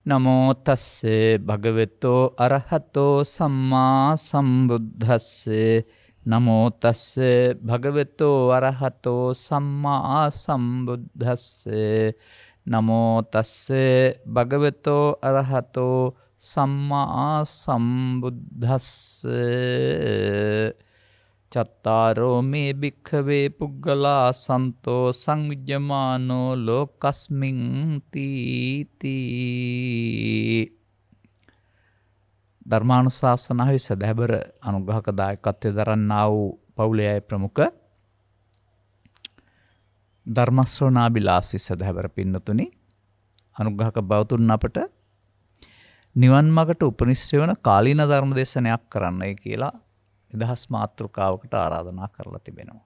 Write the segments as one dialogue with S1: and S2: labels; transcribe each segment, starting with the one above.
S1: නමෝ තස්සේ භගවතෝ අරහතෝ සම්මා සම්බුද්දස්සේ නමෝ තස්සේ භගවතෝ අරහතෝ සම්මා සම්බුද්දස්සේ නමෝ තස්සේ භගවතෝ අරහතෝ සම්මා සම්බුද්දස්සේ චත්තාරෝ මේ භික්ඛවේ පුග්ගලා සන්තෝ සංවිජ්ජමානෝ ලෝකස්මින් තීති. ධර්මානුශාසනාවේ සදහැබර අනුග්‍රහක දායකත්වය දරන්නා වූ පවුලේ අය ප්‍රමුඛ ධර්ම ශ්‍රවණාබිලාසී සදහැබර පින්නතුනි, අනුග්‍රහක බවතුන් අපට නිවන් මාර්ගට උපනිශ්‍රේ වන කාලීන ධර්ම දේශනයක් කරන්නයි කියලා නිදහස් මාතෘකාවකට ආරාධනා කරලා තිබෙනවා.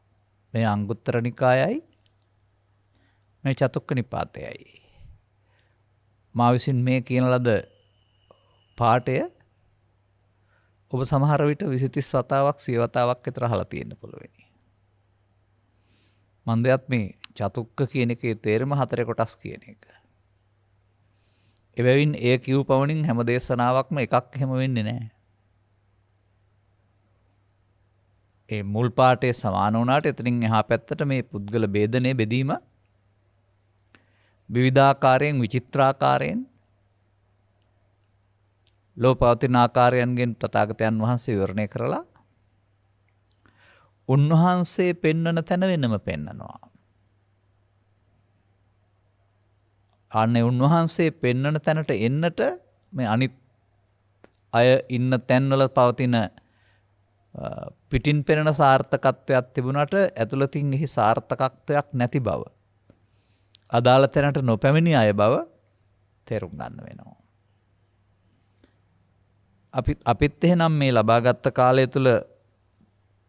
S1: මේ අංගුත්තර නිකායයි මේ චතුක්ක නිපාතයයි. මා විසින් මේ කියන ලද පාඨය ඔබ සමහර විට 20-30 වතාවක් 100 වතාවක් විතර අහලා තියෙන්න පුළුවනි. මන්දයත් මේ චතුක්ක කියන එකේ තේරුම 4 කොටස් කියන එක. එබැවින් ඒ කියු පවණින් හැම දේශනාවක්ම එකක් එහෙම වෙන්නේ නැහැ. ඒ මුල් පාඨයේ සමාන වුණාට එතනින් එහා පැත්තට මේ පුද්ගල ભેදනේ බෙදීම විවිධාකාරයෙන් විචිත්‍රාකාරයෙන් ලෝපවතින ආකාරයන්ගෙන් තථාගතයන් වහන්සේ විවරණය කරලා උන්වහන්සේ පෙන්වන තැන වෙනම පෙන්නනවා. අනේ උන්වහන්සේ පෙන්වන තැනට එන්නට මේ අනිත් අය ඉන්න තැන්වල පවතින පිටින් පෙනෙන සාර්ථකත්වයක් තිබුණාට ඇතුළතින් එහි සාර්ථකත්වයක් නැති බව, අදාළ තැනට නොපැමිණි අය බව තේරුම් ගන්න වෙනවා. අපිත් එහෙනම් මේ ලබාගත් කාලය තුළ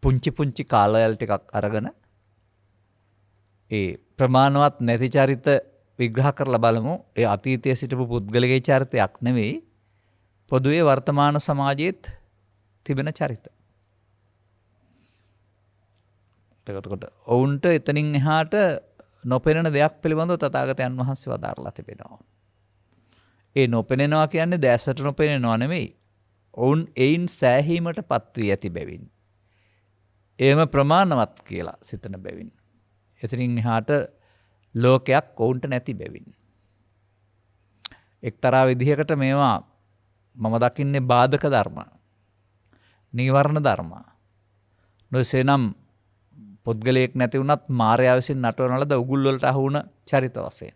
S1: පුංචි කාලයල් ටිකක් අරගෙන ඒ ප්‍රමාණවත් නැති චරිත විග්‍රහ කරලා බලමු. ඒ අතීතයේ සිටපු පුද්ගලගේ චරිතයක් නෙවෙයි, පොදුවේ වර්තමාන සමාජයේත් තිබෙන චරිත. එතකොට ඔවුන්ට එතනින් එහාට නොපෙනෙන දෙයක් පිළිබඳව තථාගතයන් වහන්සේ වදාරලා තිබෙනවා. ඒ නොපෙනෙනවා කියන්නේ දැසට නොපෙනෙනවා නෙවෙයි. ඔවුන් එයින් සෑහීමට පත්වී ඇති බැවින්, එහෙම ප්‍රමාණවත් කියලා සිතන බැවින්, එතනින් එහාට ලෝකයක් ඔවුන්ට නැති බැවින්. එක්තරා විදිහකට මේවා මම දකින්නේ බාධක ධර්ම, නීවරණ ධර්ම. නොසේනම් පුද්ගලයෙක් නැති වුණත් මායාව විසින් නටවන ලද උගුල් වලට අහු වුණ චරිත වශයෙන්.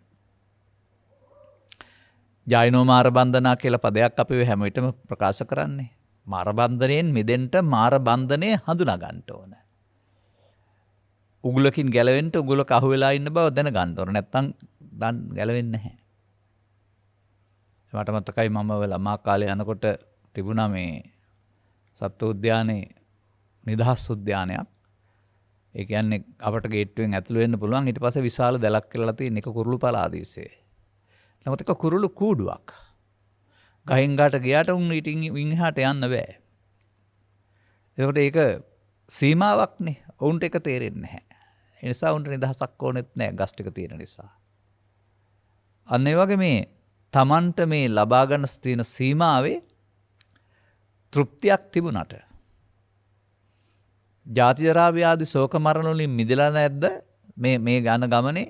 S1: ජෛනෝ මාර බන්ධනා කියලා පදයක් අපි හැම විටම ප්‍රකාශ කරන්නේ. මාර බන්ධනයෙන් මිදෙන්න මාර බන්ධනය හඳුනා ගන්න ඕන. උගුලකින් ගැලවෙන්න උගුලක අහු වෙලා ඉන්න බව දැන ගන්න ඕන. නැත්තම් ගැලවෙන්නේ නැහැ. මට මතකයි මම ළමා කාලේ යනකොට තිබුණා මේ සත්ව උද්‍යානයේ නිදහස් උද්‍යානයක්. ඒ කියන්නේ අපට ගේට්ටුවෙන් ඇතුළු වෙන්න පුළුවන්. ඊට පස්සේ විශාල දැලක් කියලා තියෙන එක කුරුළු පලාදීසේ. නමුත් ඒක කුරුළු කූඩුවක්. ගහින් ගාට ගියාට උන් ඉතින් වින්හාට යන්න බෑ. ඒකට ඒක සීමාවක්නේ. ඔවුන්ට ඒක තේරෙන්නේ නැහැ. ඒ නිසා උන්ට නිදහසක් ඕනෙත් නැහැ, ගස් ටික තියෙන නිසා. අන්න ඒ වගේ මේ Tamanට මේ ලබා ගන්න තියෙන සීමාවේ තෘප්තියක් තිබුණාට ජාති ජරා ව්‍යාධි ශෝක මරණ වලින් මිදලා නැද්ද මේ යන ගමනේ?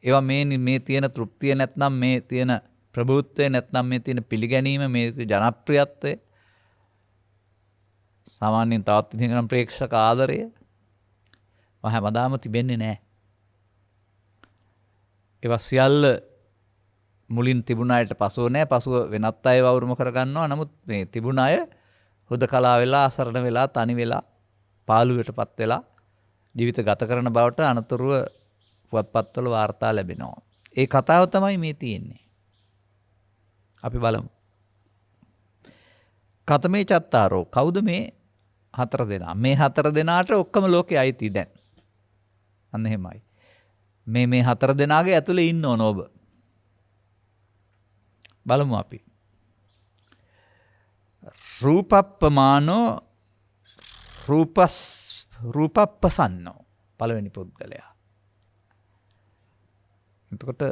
S1: ඒවා මේ තියෙන තෘප්තිය නැත්නම් මේ තියෙන ප්‍රබුද්ධත්වය නැත්නම් මේ තියෙන පිළිගැනීම, මේ ජනප්‍රියත්වය, සාමාන්‍යයෙන් තවත් විදිහකට ප්‍රේක්ෂක ආදරය හැමදාම තිබෙන්නේ නැහැ. ඒවා සියල්ල මුලින් තිබුණ අයට පසුව නැහැ, පසුව වෙනත් අය වවුරුම කරගන්නවා. නමුත් මේ තිබුණ අය හුදකලා වෙලා, අසරණ වෙලා, තනි වෙලා, පාළුවටපත් වෙලා ජීවිත ගත කරන බවට අනතුරුව පුවත්පත්වල වාර්තා ලැබෙනවා. ඒ කතාව තමයි මේ තියෙන්නේ. අපි බලමු. කතමේ චත්තාරෝ, කවුද මේ 4 දෙනා? මේ 4 දෙනාට ඔක්කොම ලෝකේ අයිති දැන්. අන්න එහෙමයි. මේ 4 දෙනාගේ ඇතුලේ ඉන්න ඕන ඔබ. බලමු අපි. රූපප්පමානෝ රූපප්පසන්නෝ, පළවෙනි පුද්ගලයා. එතකොට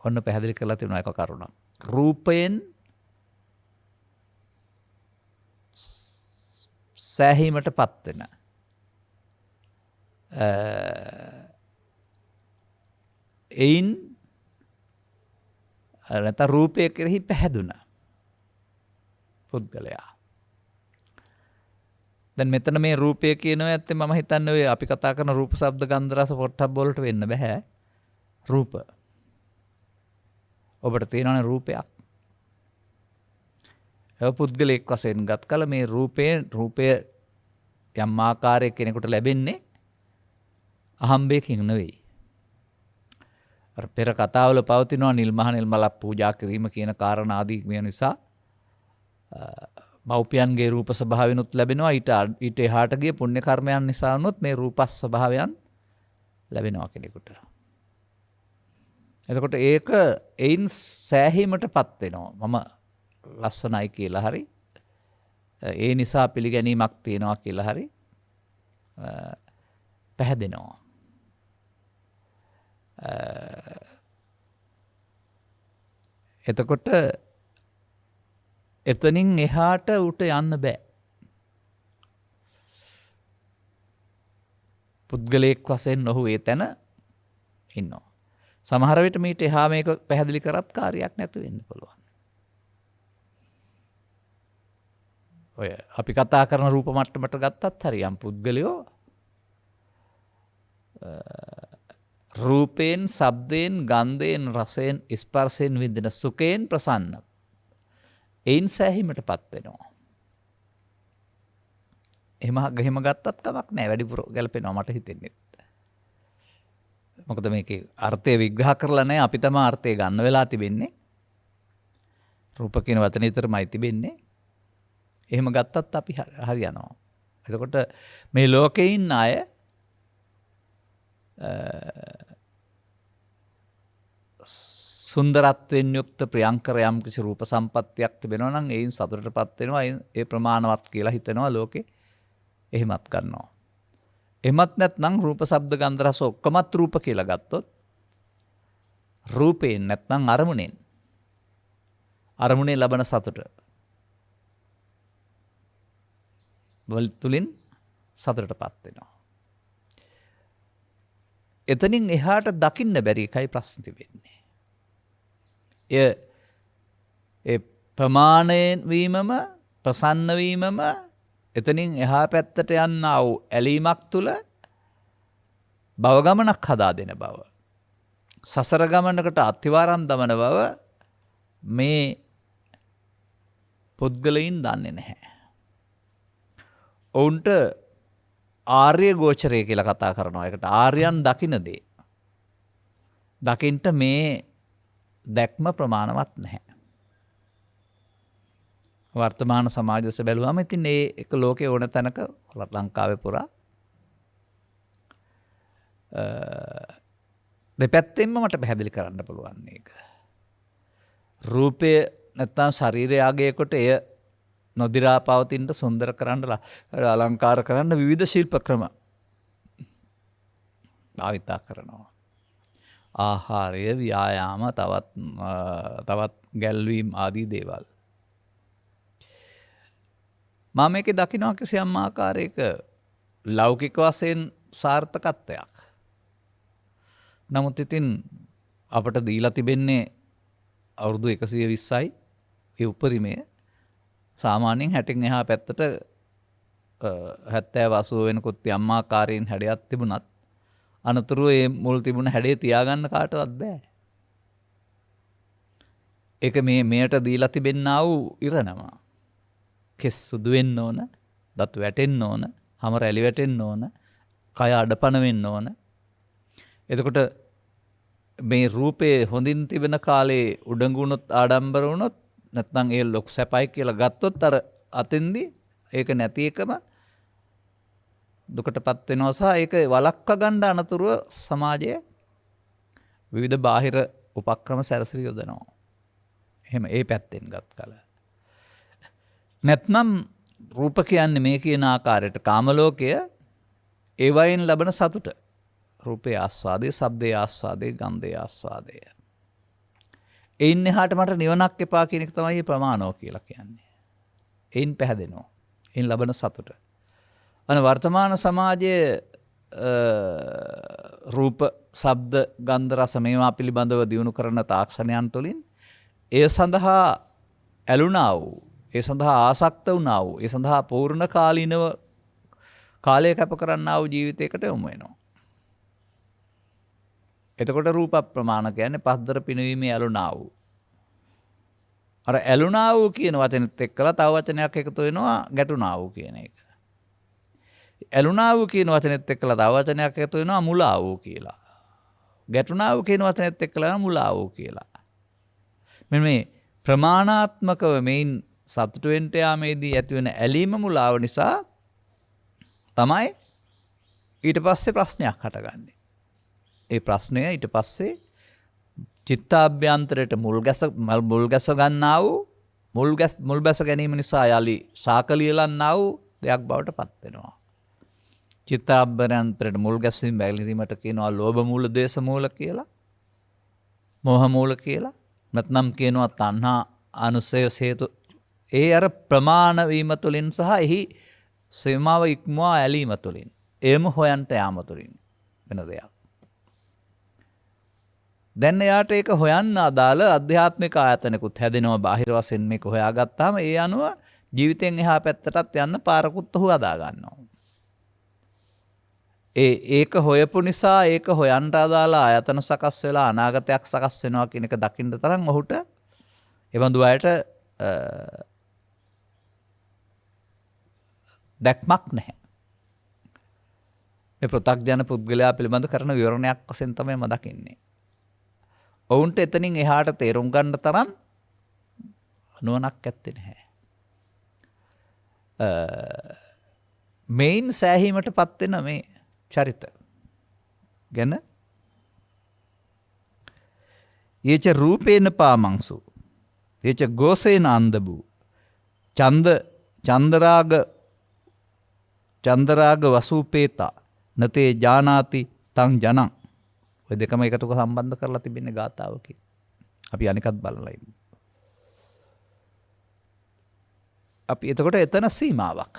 S1: ඔන්න පැහැදිලි කරලා තියෙනවා එක කරුණක්. රූපයෙන් සෑහීමටපත් වෙන එයින් නැත්නම් රූපය කෙරෙහි පැහැදුන පුද්ගලයා. දැන් මෙතන මේ රූපය කියනවා ඇත්තේ මම හිතන්නේ ඔය අපි කතා කරන රූප, ශබ්ද, ගන්ධ, රස, පොට්ටබ්බ වලට වෙන්න බෑ. රූප. ඔබට තියෙනවනේ රූපයක්. ඒ පුද්ගලයෙක් වශයෙන් ගත් කල මේ රූපය යම් ආකාරයක කෙනෙකුට ලැබෙන්නේ අහම්බයකින් නෙවෙයි. අර පෙර කතාවල පවතිනවා නිල් මලක් පූජා කිරීම කියන කාරණා ආදී මේ නිසා මව්පියන්ගේ රූප ස්වභාවයනුත් ලැබෙනවා. ඊට එහාට ගිය පුණ්‍ය කර්මයන් නිසා වුණොත් මේ රූපස් ස්වභාවයන් ලැබෙනවා කෙනෙකුට. එතකොට ඒක එයින් සෑහීමටපත් වෙනවා. මම ලස්සනයි කියලා හරි ඒ නිසා පිළිගැනීමක් තියෙනවා කියලා හරි පැහැදෙනවා. එතකොට එතනින් එහාට උට යන්න බෑ. පුද්ගලයෙක් වශයෙන් ඔහු ඒ තැන ඉන්නවා. සමහර විට මීට එහා මේක පැහැදිලි කරත් කාර්යයක් නැතු වෙන්න පුළුවන්. ඔය අපි කතා කරන රූප මට්ටමට ගත්තත් හරි යම් පුද්ගලයෝ රූපයෙන්, ශබ්දයෙන්, ගන්ධයෙන්, රසයෙන්, ස්පර්ශයෙන් විඳින සුඛයෙන් ප්‍රසන්න. එයින් සෑහීමටපත් වෙනවා. එහෙම ගත්තත් කමක් නැහැ. වැඩිපුර ගැලපෙනවා මට හිතෙන්නේ. මොකද මේකේ අර්ථය විග්‍රහ කරලා නැහැ. අපි තමයි අර්ථය ගන්න වෙලා තිබෙන්නේ. රූප කියන වචනේ විතරමයි තිබෙන්නේ. එහෙම ගත්තත් අපි හරියනවා. එතකොට මේ ලෝකේ ඉන්න අය සුන්දරත්වයෙන් යුක්ත ප්‍රියංකර යම් කිසි රූප සම්පත්තියක් තිබෙනවා නම් ඒයින් සතුටටපත් වෙනවා. ඒ ප්‍රමාණවත් කියලා හිතනවා ලෝකේ. එහෙමත් ගන්නවා. එහෙමත් නැත්නම් රූප, ශබ්ද, ගන්ධ, රස ඔක්කොමත් රූප කියලා ගත්තොත් රූපයෙන් නැත්නම් අරමුණේ ලබන සතුට තුලින් සතුටටපත් වෙනවා. එතනින් එහාට දකින්න බැරි එකයි ප්‍රශ්න තිබෙන්නේ. ඒ ප්‍රමාණයෙන් වීමම ප්‍රසන්න වීමම එතනින් එහා පැත්තට යන්නා වූ ඇලීමක් තුල භව ගමනක් හදා දෙන බව. සසර ගමනකට අතිවාරම් දමන බව මේ පුද්ගලයන් දන්නේ නැහැ. ඔවුන්ට ආර්ය ගෝචරය කියලා කතා කරනවා. ඒකට ආර්යයන් දකින දේ. දකින්ට මේ දැක්ම ප්‍රමාණවත් නැහැ. වර්තමාන සමාජ දැස බැලුවම ඉතින් මේ එක ලෝකේ ඕන තැනක ලංකාවේ පුරා දෙපැත්තෙන්ම මට පැහැදිලි කරන්න පුළුවන් මේක. රූපය නැත්තම් ශරීරය ආගය කොට එය නොදිරා පවතින්න සුන්දර කරන්න අලංකාර කරන්න විවිධ ශිල්ප ක්‍රම භාවිතා කරනවා. ආහාරය, ව්‍යායාම, තවත් ගැල්වීම් ආදී දේවල්. මම මේකේ දකිනවා කිසියම් ආකාරයක ලෞකික වශයෙන් සාර්ථකත්වයක්. නමුත් ඉතින් අපට දීලා තිබෙන්නේ අවුරුදු 120යි ඒ උපරිමය. සාමාන්‍යයෙන් 60න් එහා පැත්තට 70 80 වෙනකොත් යම් ආකාරයෙන් හැඩයක් තිබුණත් අනතුරු ඒ මුල් තිබුණ හැඩේ තියාගන්න කාටවත් බෑ. ඒක මෙයට දීලා තිබෙන්නා වූ ඉරණම. කෙස් සුදු වෙන්න ඕන, දත් වැටෙන්න ඕන, හම රැලි වැටෙන්න ඕන, කය අඩපණ වෙන්න ඕන. එතකොට මේ රූපේ හොඳින් තිබෙන කාලේ උඩඟුණොත් ආඩම්බර වුණොත් නැත්නම් ඒ ලොකු සැපයි කියලා ගත්තොත් අර අතෙන්දී ඒක නැති එකම දුකටපත් වෙනවා සහ ඒක වළක්වා ගන්න අනතුරුව සමාජයේ විවිධ බාහිර උපක්‍රම සැරසිලි යොදනවා. එහෙම ඒ පැත්තෙන් ගත් කල. නැත්නම් රූප කියන්නේ මේ කියන ආකාරයට කාම ලෝකය ඒ වයින් ලබන සතුට. රූපේ ආස්වාදයේ, ශබ්දයේ ආස්වාදයේ, ගන්ධයේ ආස්වාදයේ. එයින් එහාට මට නිවනක් එපා කියන එක තමයි ප්‍රමාණෝ කියලා කියන්නේ. එයින් පැහැදෙනවා. එයින් ලබන සතුට. වර්තමාන සමාජයේ රූප, ශබ්ද, ගන්ධ, රස මේවා පිළිබඳව දියුණු කරන තාක්ෂණයන් තුළින් ඒ සඳහා ඇලුනා වූ, ඒ සඳහා ආසක්ත වුණා වූ, ඒ සඳහා පූර්ණ කාලීනව කාලය කැප කරන්නා වූ ජීවිතයකට යොමු වෙනවා. එතකොට රූප ප්‍රමාණ කියන්නේ පස්දර පිනවීමේ ඇලුනා වූ. අර ඇලුනා වූ කියන වචනෙත් එක්කලා තව වචනයක් එකතු වෙනවා ගැටුණා වූ කියන එක. ඇලුනා වූ කියන වචනෙත් එක්කලා තව වචනයක් එකතු වෙනවා මුලා වූ කියලා. ගැටුණා වූ කියන වචනෙත් එක්කලා මුලා වූ කියලා. මෙන්න මේ ප්‍රමාණාත්මකව මේන් සතුට වෙන්න යාමේදී ඇති වෙන ඇලීම මුලාව නිසා තමයි ඊට පස්සේ ප්‍රශ්නයක් හටගන්නේ. ඒ ප්‍රශ්නය ඊට පස්සේ චිත්තාභ්‍යන්තරයට මුල් ගැස ගන්නා වූ මුල් බැස ගැනීම නිසා යලි සාකලියලන්නා වූ දෙයක් බවට පත් වෙනවා. චිත්තාභ්‍යන්තරයට මුල් ගැසීම බැලීමට කියනවා ලෝභ මූල, දේශ මූල කියලා, මෝහ මූල කියලා. නැත්නම් කියනවා තණ්හා අනුසය හේතු. ඒ අර ප්‍රමාණ වීම තුළින් සහ එහි සීමාව ඉක්මවා ඇලීම තුළින්, එම හොයන්ට යාම තුළින් වෙන දෙයක්. දැන් එයාට ඒක හොයන්න අදාළ අධ්‍යාත්මික ආයතනකුත් හැදෙනවා බාහිර වශයෙන් මේක හොයාගත්තාම ඒ අනුව ජීවිතෙන් එහා පැත්තටත් යන්න පාරකුත් ඔහු අදා ගන්නවා. ඒක හොයපු නිසා ඒක හොයන්ට අදාළ ආයතන සකස් වෙලා අනාගතයක් සකස් වෙනවා කියන එක දකින්න තරම් ඔහුට එවඳු අයට දැක්මක් නැහැ. මේ පෘථග්ජන පුද්ගලයා පිළිබඳ කරන විවරණයක් වශයෙන් තමයි මම දකින්නේ. ඔවුන්ට එතනින් එහාට තේරුම් ගන්න තරම් නුවණක් ඇත්තේ නැහැ. මේන් සෑහීමටපත් වෙන මේ චරිත ගැන යේච රූපේන පාමංසු යේච ගෝසේන අන්දබු චන්දරාග වසූපේතා නතේ ජානාති තං ජනං. ඔය දෙකම එකතු සම්බන්ධ කරලා තිබෙන්නේ ගාථාවකින්. අපි අනිකත් බලලා ඉමු. අපි එතකොට එතන සීමාවක්.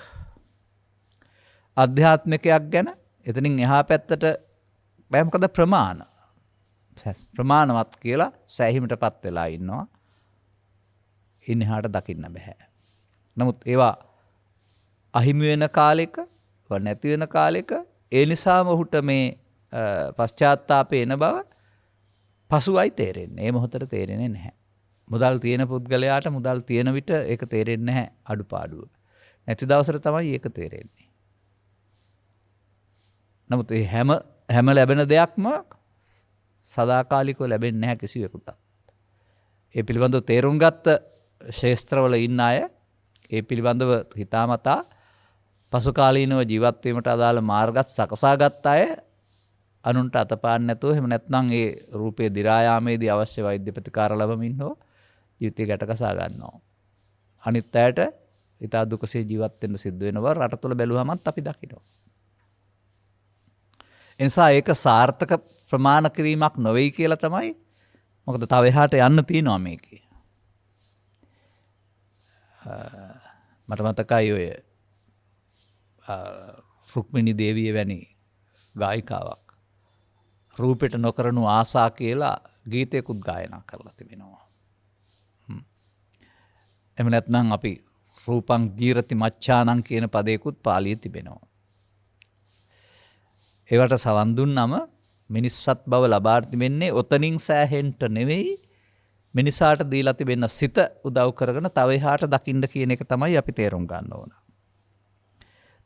S1: අධ්‍යාත්මිකයක් ගැන එතනින් එහා පැත්තට බෑ මොකද ප්‍රමාණවත් කියලා සෑහීමටපත් වෙලා ඉන්නවා. ඉන් එහාට දකින්න බෑ. නමුත් ඒවා අහිමි වෙන කාලෙක, නැති වෙන කාලෙක ඒ නිසාම ඔහුට මේ පශ්චාත්තාපේ එන බව පසුවයි තේරෙන්නේ. ඒ මොහොතට තේරෙන්නේ නැහැ. මුදල් තියෙන පුද්ගලයාට මුදල් තියෙන විට ඒක තේරෙන්නේ නැහැ අඩුපාඩුව. නැති දවසට තමයි ඒක තේරෙන්නේ. නමුත් ඒ හැම ලැබෙන දෙයක්ම සදාකාලිකව ලැබෙන්නේ නැහැ කිසිවෙකුට. ඒ පිළිබඳව තේරුම් ගත්ත ශේස්ත්‍රවල ඉන්න අය ඒ පිළිබඳව හිතාමතා පසුකාලීනව ජීවත් වීමට අදාළ මාර්ගත් සකසා ගත්ත අය අනුන්ට අතපාන්න නැතුව එහෙම නැත්නම් ඒ රූපේ දි รา යාමේදී අවශ්‍ය වෛද්‍ය ප්‍රතිකාර ලැබමින් හෝ ජීවිතය ගැටකසා ගන්නවා. අනිත් අයට ඊට දුකසේ ජීවත් වෙන්න සිද්ධ වෙනවා රට තුළ බැලුවමත් අපි දකිනවා. එනිසා ඒක සාර්ථක ප්‍රමාණ කිරීමක් නොවේයි කියලා තමයි. මොකද තව එහාට යන්න තියෙනවා මේකේ. මට මතකයි ඔය රුක්මිණී දේවිය වැනි ගායිකාවක් රූපෙට නොකරනු ආසා කියලා ගීතයකුත් ගායනා කරලා තිබෙනවා. එහෙම නැත්නම් අපි රූපං ජීරති මච්ඡානං කියන පදයකුත් පාළියේ තිබෙනවා. ඒවට සවන් දුන්නම මිනිස්සත් බව ලබා තිබෙන්නේ ඔතනින් සෑහෙන්න නෙවෙයි මිනිසාට දීලා තිබෙන සිත උදව් කරගෙන තව එහාට දකින්න කියන එක තමයි අපි තේරුම් ගන්න ඕන.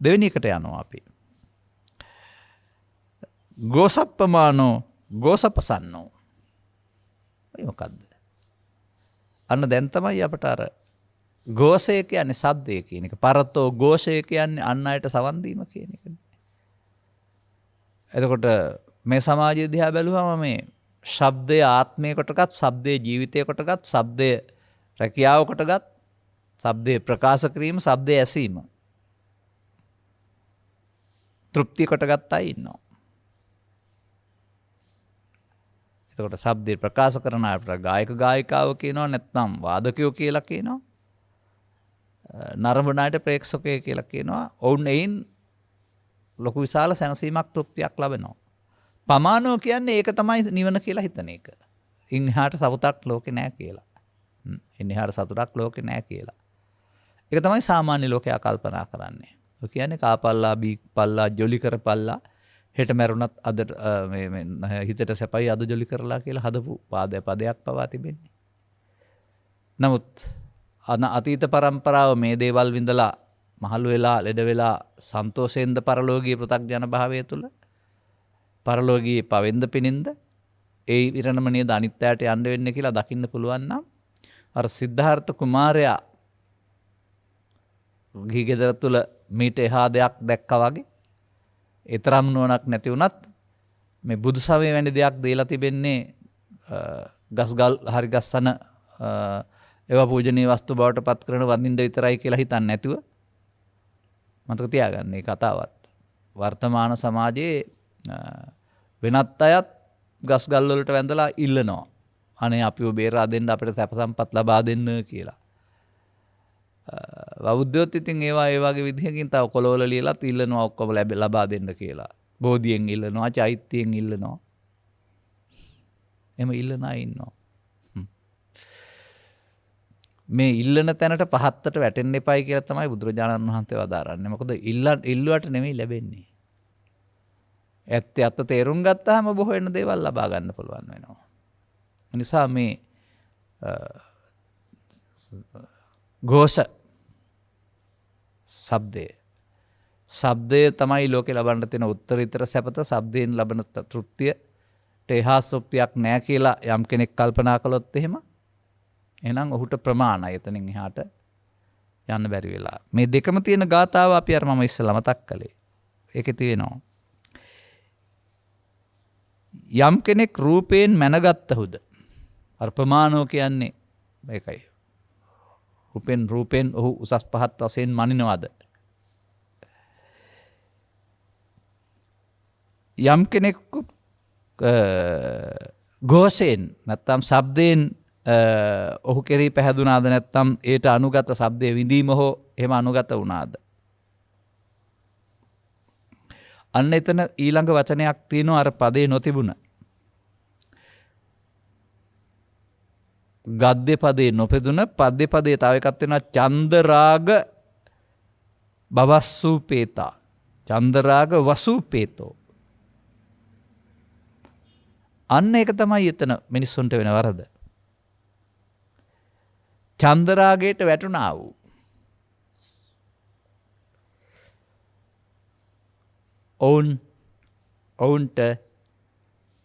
S1: දෙවෙනි එකට යනවා අපි. ගෝසප්පමානෝ ගෝසපසන්නෝ. ඒ මොකද්ද? අන්න දැන් තමයි අපට අර ගෝසය කියන්නේ ශබ්දය කියන එක. පරතෝ ഘോഷය කියන්නේ අන් අයට සවන් දීම කියන එක. එතකොට මේ සමාජය දිහා බැලුවම මේ ශබ්දය ආත්මය කොටගත්, ශබ්දය ජීවිතය කොටගත්, ශබ්දය රැකියාව කොටගත්, ශබ්දය ප්‍රකාශ කිරීම, ශබ්දය ඇසීම තෘප්තිය කොටගත් අය ඉන්නවා. එතකොට ශබ්දේ ප්‍රකාශ කරන අයට ගායක ගායිකාව කියනවා නැත්නම් වාදකයෝ කියලා කියනවා. නරඹන අයට ප්‍රේක්ෂකයෝ කියලා කියනවා. ඔවුන් එයින් ලොකු විශාල සැනසීමක් තෘප්තියක් ලබනවා. පමානෝ කියන්නේ ඒක තමයි නිවන කියලා හිතන එක. ඉන් එහාට සතුටක් ලෝකේ නැහැ කියලා. ඉන් එහාට සතුටක් ලෝකේ නැහැ කියලා. ඒක තමයි සාමාන්‍ය ලෝකයා කල්පනා කරන්නේ. ඔය කියන්නේ කාපල්ලා බීපල්ලා ජොලි කරපල්ලා හෙට මැරුණත් අද හිතට සැපයි අද ජොලි කරලා කියලා හදපු පදයක් පවා තිබෙන්නේ. නමුත් අතීත પરම්පරාව මේ දේවල් විඳලා මහලු වෙලා ලෙඩ වෙලා සන්තෝෂයෙන්ද පරලෝකීය පෘථග්ජන භාවය තුළ පරලෝකීය පවෙන්ද පිනින්ද ඒ ඉරණමනියද අනිත්‍යයට යන්න වෙන්නේ කියලා දකින්න පුළුවන් නම් අර සිද්ධාර්ථ කුමාරයා ගිහි ගෙදර තුළ මීට එහා දෙයක් දැක්කා වගේ ඒතරම් නුවණක් නැති වුණත් මේ බුදු සමය වැනි දෙයක් දීලා තිබෙන්නේ ගස්ගල් හරි ගස්සන ඒවා පූජනීය වස්තු බවට පත් කරන වඳින්න විතරයි කියලා හිතන්නේ නැතුව මතක තියාගන්න මේ කතාවත්. වර්තමාන සමාජයේ වෙනත් අයත් ගස්ගල් වලට වැඳලා ඉල්ලනවා. අනේ අපිව බේරා දෙන්න අපිට සැප සම්පත් ලබා දෙන්න කියලා. බෞද්ධයොත් ඉතින් ඒවා ඒ වගේ විදිහකින් තව කොළවල ලියලත් ඉල්ලනවා ඔක්කොම ලබා දෙන්න කියලා. බෝධියෙන් ඉල්ලනවා, චෛත්‍යයෙන් ඉල්ලනවා. එහම ඉල්ලන අය ඉන්නවා. මේ ඉල්ලන තැනට පහත්තට වැටෙන්න එපයි කියලා තමයි බුදුරජාණන් වහන්සේ වදාරන්නේ. මොකද ඉල්ලුවට නෙමෙයි ලැබෙන්නේ. ඇත්ත තේරුම් ගත්තාම බොහෝ වෙන දේවල් ලබා ගන්න පුළුවන් වෙනවා. නිසා මේ ഘോഷ ශබ්දය තමයි ලෝකේ ලබන්න තියෙන උත්තරීතර සැපත. ශබ්දයෙන් ලබන තෘප්තියට එහා සොප්තියක් නැහැ කියලා යම් කෙනෙක් කල්පනා කළොත් එහෙනම් ඔහුට ප්‍රමාණයි එතනින් එහාට යන්න බැරි වෙලා. මේ දෙකම තියෙන ගාතාව අපි අර මම ඉස්සෙල්ලා මතක් කළේ. ඒකේ තියෙනවා යම් කෙනෙක් රූපයෙන් මැනගත්තහුද අර ප්‍රමාණෝ කියන්නේ මේකයි. රූපෙන් ඔහු උසස් පහත් වශයෙන් මනිනවද? යම් කෙනෙකු ഘോഷයෙන් නැත්නම් ශබ්දයෙන් ඔහු කෙරෙහි පැහැදුනාද නැත්නම් ඒට අනුගත ශබ්දයේ විඳීම හෝ එහෙම අනුගත වුණාද? අන්න එතන ඊළඟ වචනයක් තියෙනවා අර පදේ නොතිබුණ. ගද්‍ය පදේ නොපෙදුන පද්‍ය පදේ තව එකක් වෙනවා චන්දරාග බවස්සූපේතා. චන්දරාග වසූපේතෝ. අන්න ඒක තමයි එතන මිනිස්සුන්ට වෙන වරද. චන්දරාගයට වැටුණා වූ ඔවුන්ට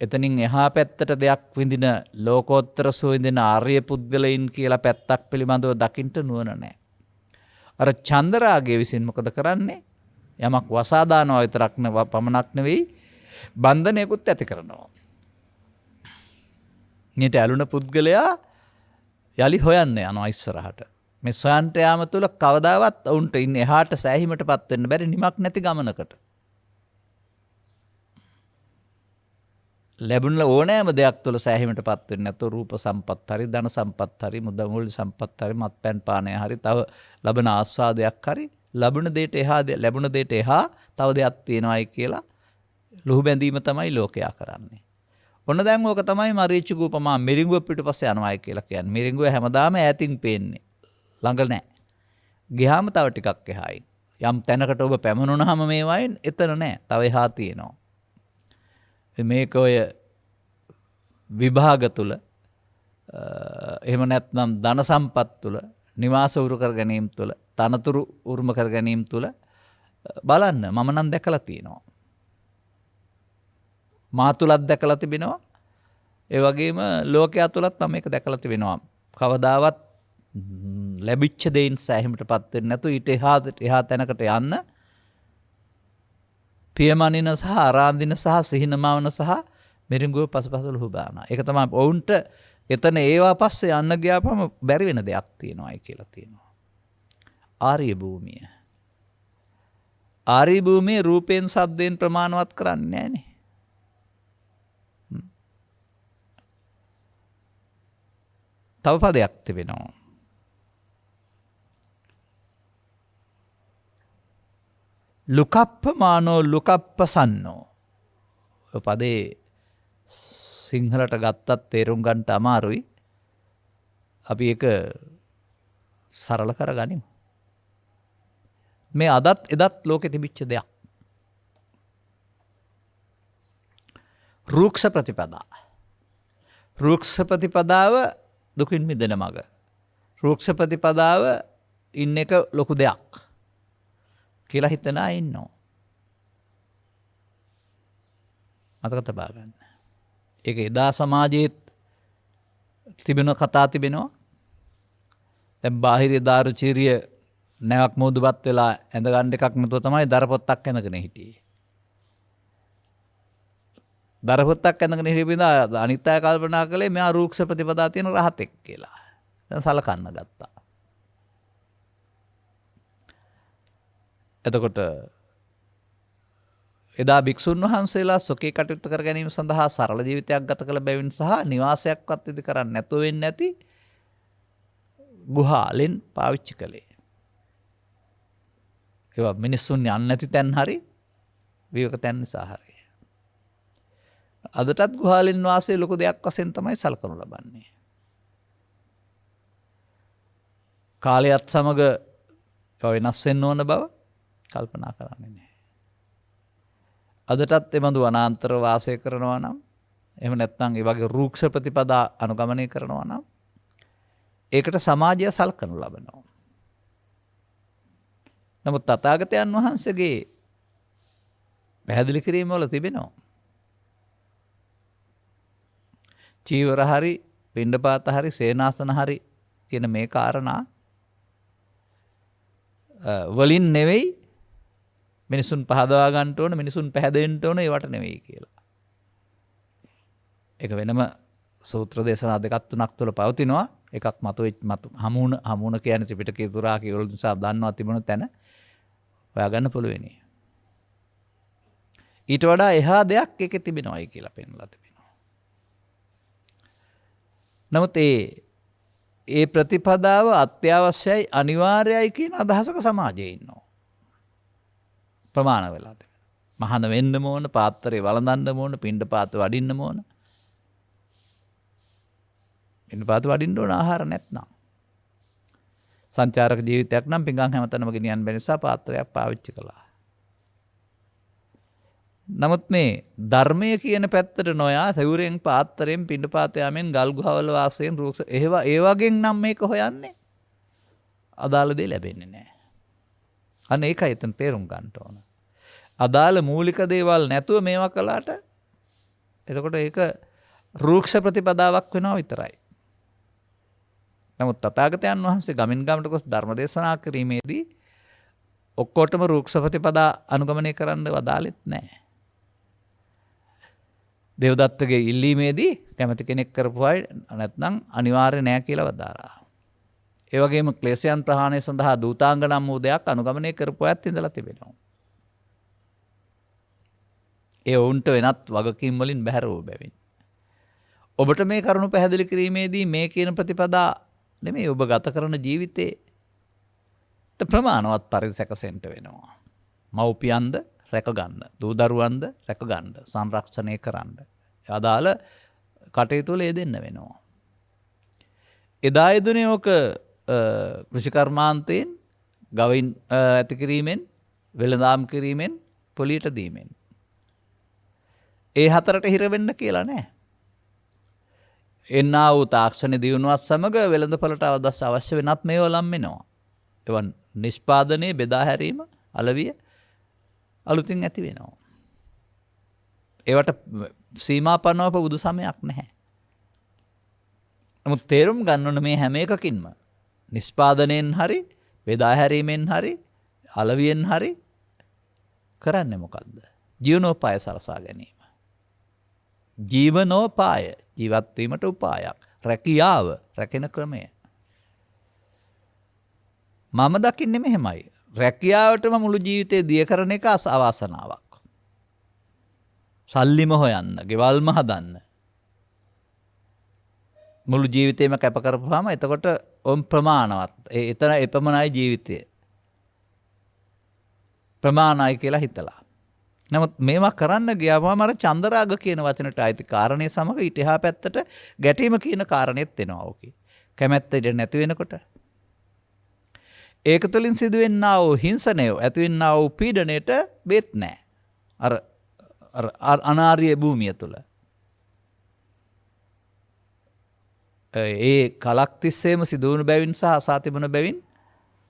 S1: එතනින් එහා පැත්තට දෙයක් විඳින ලෝකෝත්තර සුවිඳින ආර්ය පුද්ගලයින් කියලා පැත්තක් පිළිබඳව දකින්න නුවණ නැහැ. අර චන්දරාගය විසින් මොකද කරන්නේ? යමක් වසා දානවා විතරක් පමණක් නෙවෙයි බන්ධනයකුත් ඇති කරනවා. ඊට ඇලුන පුද්ගලයා යලි හොයන්න යනවා ඉස්සරහට. මේ සොයන්ට යාම තුළ කවදාවත් ඔවුන්ට ඉන්න එහාට සෑහීමටපත් වෙන්න බැරි නිමක් නැති ගමනකට. ලැබුණ ඕනෑම දෙයක් තුළ සෑහීමටපත් වෙන්නේ නැතුව රූප සම්පත් හරි ධන සම්පත් හරි මුදල් සම්පත් හරි මත්පැන් පානය හරි තව ලබන ආස්වාදයක් හරි ලැබුණ දෙයට එහා තව දෙයක් තියෙනවායි කියලා ලුහු බැඳීම තමයි ලෝකයා කරන්නේ. ඔන්න දැන් ඕක තමයි මරීචික උපමා මිරිඟුව පිටුපස්සේ යනවායි කියලා කියන්නේ. මිරිඟුව හැමදාම ඈතින් පේන්නේ. ළඟ නැහැ. ගියාම තව ටිකක් එහායි. යම් තැනකට ඔබ පැමුණුනහම මේ වයින් එතන නැහැ. තව එහා තියෙනවා. මේක ඔය විභාග තුල එහෙම නැත්නම් ධන සම්පත් තුල නිවාස උරු කර ගැනීම තුල තනතුරු උරුම කර ගැනීම තුල බලන්න මම නම් දැකලා තියෙනවා. මා තුලත් දැකලා තිබෙනවා. ඒ වගේම ලෝකයා තුලත් මම මේක දැකලා තිබෙනවා. කවදාවත් ලැබිච්ච දෙයින් සෑහීමටපත් වෙන්නේ නැතු ඊට එහා තැනකට යන්න පියමනින සහ ආරාන්දින සහ සිහිනමවන සහ මිරිඟුව පසුපස ලුහු බානවා. ඒක තමයි ඔවුන්ට එතන ඒවා පස්සේ යන්න ගියාපම බැරි වෙන දෙයක් තියෙනවායි කියලා තියෙනවා. ආර්ය භූමිය. ආර්ය භූමිය රූපයෙන් ශබ්දයෙන් ප්‍රමාණවත් කරන්නේ නැහනේ. තව පදයක් තිබෙනවා. ලුකප්පමානෝ ලුකප්පසන්නෝ. ඔය පදේ සිංහලට ගත්තත් තේරුම් ගන්නට අමාරුයි. අපි ඒක සරල කරගනිමු. මේ අදත් එදත් ලෝකෙ තිබිච්ච දෙයක්. රුක්ෂ ප්‍රතිපදා. රුක්ෂ ප්‍රතිපදාව දුකින් මිදෙන මඟ. රුක්ෂ ප්‍රතිපදාව ඉන්න එක ලොකු දෙයක් කියලා හිතන අය ඉන්නවා. මතක තබා ගන්න. ඒක එදා සමාජයේත් තිබෙන කතා තිබෙනවා. දැන් බාහිර දාරුචීරිය නැවක් මෝදුපත් වෙලා ඇඳ ගන්න එකක් නැතුව තමයි දරපොත්තක් ඇඳගෙන හිටියේ. දරපොත්තක් ඇඳගෙන හිටියපින්දා අනිත් අය කල්පනා කළේ මෙයා රූක්ෂ ප්‍රතිපදා තියෙන රහතෙක් කියලා. දැන් සලකන්න ගත්තා. එතකොට එදා භික්ෂුන් වහන්සේලා සොකේ කටයුතු කර ගැනීම සඳහා සරල ජීවිතයක් ගත කළ බැවින් සහ නිවාසයක්වත් ඉදි කරන්නේ නැතුව වෙන්නේ නැති ගුහාලෙන් පාවිච්චි කළේ. ඒවා මිනිස්සුන් යන්නේ නැති තැන් හරි විවක තැන් නිසා හරි. අදටත් ගුහාලෙන් වාසය ලොකු දෙයක් වශයෙන් තමයි සලකනු ලබන්නේ. කාලයත් සමග වෙනස් වෙන්න ඕන බව කල්පනා කරන්නේ නැහැ. අදටත් එබඳු වනාන්තර වාසය කරනවා නම් එහෙම නැත්නම් ඒ වගේ රූක්ෂ ප්‍රතිපදා අනුගමනය කරනවා නම් ඒකට සමාජය සලකනු ලබනවා. නමුත් තථාගතයන් වහන්සේගේ පැහැදිලි කිරීම වල තිබෙනවා. චීවර හරි, පිණ්ඩපාත හරි, සේනාසන හරි කියන මේ කාරණා වලින් නෙවෙයි මිනිසුන් පහදවා ගන්න ඕන, මිනිසුන් පැහැදෙන්න ඕන ඒවට නෙවෙයි කියලා. ඒක වෙනම සූත්‍ර දේශනා දෙකක් තුනක් තුළ පවතිනවා. එකක් හමුණ කියන්නේ ත්‍රිපිටකයේ තුරා කියවල නිසා දන්නවා තිබුණ තැන හොයාගන්න පුළුවනි. ඊට වඩා එහා දෙයක් ඒකේ තිබෙනවායි කියලා පෙන්වලා තිබෙනවා. නමුත් ඒ ප්‍රතිපදාව අත්‍යවශ්‍යයි අනිවාර්යයි කියන අදහසක සමාජයේ ඉන්නවා. ප්‍රමාණ වෙලා තිබෙනවා. මහාන වෙන්නම ඕන, පාත්‍රේ වළඳන්නම ඕන, පිණ්ඩපාත වඩින්නම ඕන. පිණ්ඩපාත වඩින්න ඕන ආහාර නැත්නම්. සංචාරක ජීවිතයක් නම් පිඟන් හැමතැනම ගෙනියන්න බැරි නිසා පාත්‍රයක් පාවිච්චි කළා. නමුත් මේ ධර්මය කියන පැත්තට නොයා තෙවුරෙන් පාත්‍රයෙන් පිණ්ඩපාත යාමෙන් ගල් ගුහවල වාසයෙන් රූක්ෂ ඒ වගේ නම් මේක හොයන්නේ අදාළ දේ ලැබෙන්නේ නැහැ. අන්න ඒකයි එතන තේරුම් ගන්න ඕන. අදාළ මූලික දේවල් නැතුව මේවා කළාට එතකොට ඒක රූක්ෂ ප්‍රතිපදාවක් වෙනවා විතරයි. නමුත් තථාගතයන් වහන්සේ ගමින් ගමට ගොස් ධර්ම දේශනා කිරීමේදී ඔක්කොටම රූක්ෂ ප්‍රතිපදා අනුගමනය කරන්න වදාළෙත් නැහැ. දේවදත්තගේ ඉල්ලීමේදී කැමති කෙනෙක් කරපු අය නැත්නම් අනිවාර්ය නෑ කියලා වදාරා. ඒ වගේම ක්ලේශයන් ප්‍රහාණය සඳහා දූතාංග නම් වූ දෙයක් අනුගමනය කරපු අයත් ඉඳලා තිබෙනවා. ඒ වුන්ට වෙනත් වගකීම් වලින් බැහැර වූ බැවින්. ඔබට මේ කරුණු පැහැදිලි කිරීමේදී මේ කියන ප්‍රතිපදා නෙමෙයි ඔබ ගත කරන ජීවිතේ ප්‍රමාණවත් පරිසැකසෙන්න වෙනවා. මව්පියන්ද රැකගන්න, දූ දරුවන්ද රැකගන්න, සංරක්ෂණය කරන්න. අදාළ කටයුතු වල යෙදෙන්න වෙනවා. එදා යෙදුනේ ඔක කෘෂිකර්මාන්තයෙන් ගවයින් ඇති කිරීමෙන්, වෙළඳාම් කිරීමෙන්, පොලියට දීමෙන්. ඒ හතරට හිර වෙන්න කියලා නෑ. එන්නා වූ තාක්ෂණ දියුණුවත් සමග වෙළඳපළට අවශ්‍ය වෙනත් මේවා ලම් වෙනවා. එවන් නිෂ්පාදනයේ බෙදා හැරීම, අලවිය අලුතින් ඇති වෙනවා. ඒවට සීමා පනවපු බුදු සමයක් නැහැ. නමුත් තේරුම් ගන්න ඕන මේ හැම එකකින්ම නිෂ්පාදනයෙන් හරි, බෙදා හැරීමෙන් හරි, අලවියෙන් හරි කරන්නේ මොකද්ද? ජීවනෝපාය සලසා ගැනීම. ජීවනෝපාය, ජීවත් වීමට උපායක්. රැකියාව, රැකෙන ක්‍රමය. මම දකින්නේ මෙහෙමයි. රැකියාවටම මුළු ජීවිතේ දිය කරන එක අවාසනාවක්. සල්ලිම හොයන්න, ගෙවල්ම හදන්න. මුළු ජීවිතේම කැප කරපුවාම එතකොට ඔම් ප්‍රමාණවත්. එතන එපමණයි ජීවිතය. ප්‍රමාණයි කියලා හිතලා. නමුත් මේවා කරන්න ගියාම අර චන්දරාග කියන වචනට අයිති කාරණේ සමග ඊට එහා පැත්තට ගැටීම කියන කාරණෙත් එනවා ඕකේ. කැමැත්ත ඉඳ නැති වෙනකොට ඒක තුළින් සිදුවෙනා වූ හිංසනය ඇතිවෙනා වූ පීඩණයට බේත් නැහැ. අර අනාර්ය භූමිය තුළ. ඒ කලක් තිස්සේම සිදුවුණු බැවින් සහ අසාතිබුණ බැවින්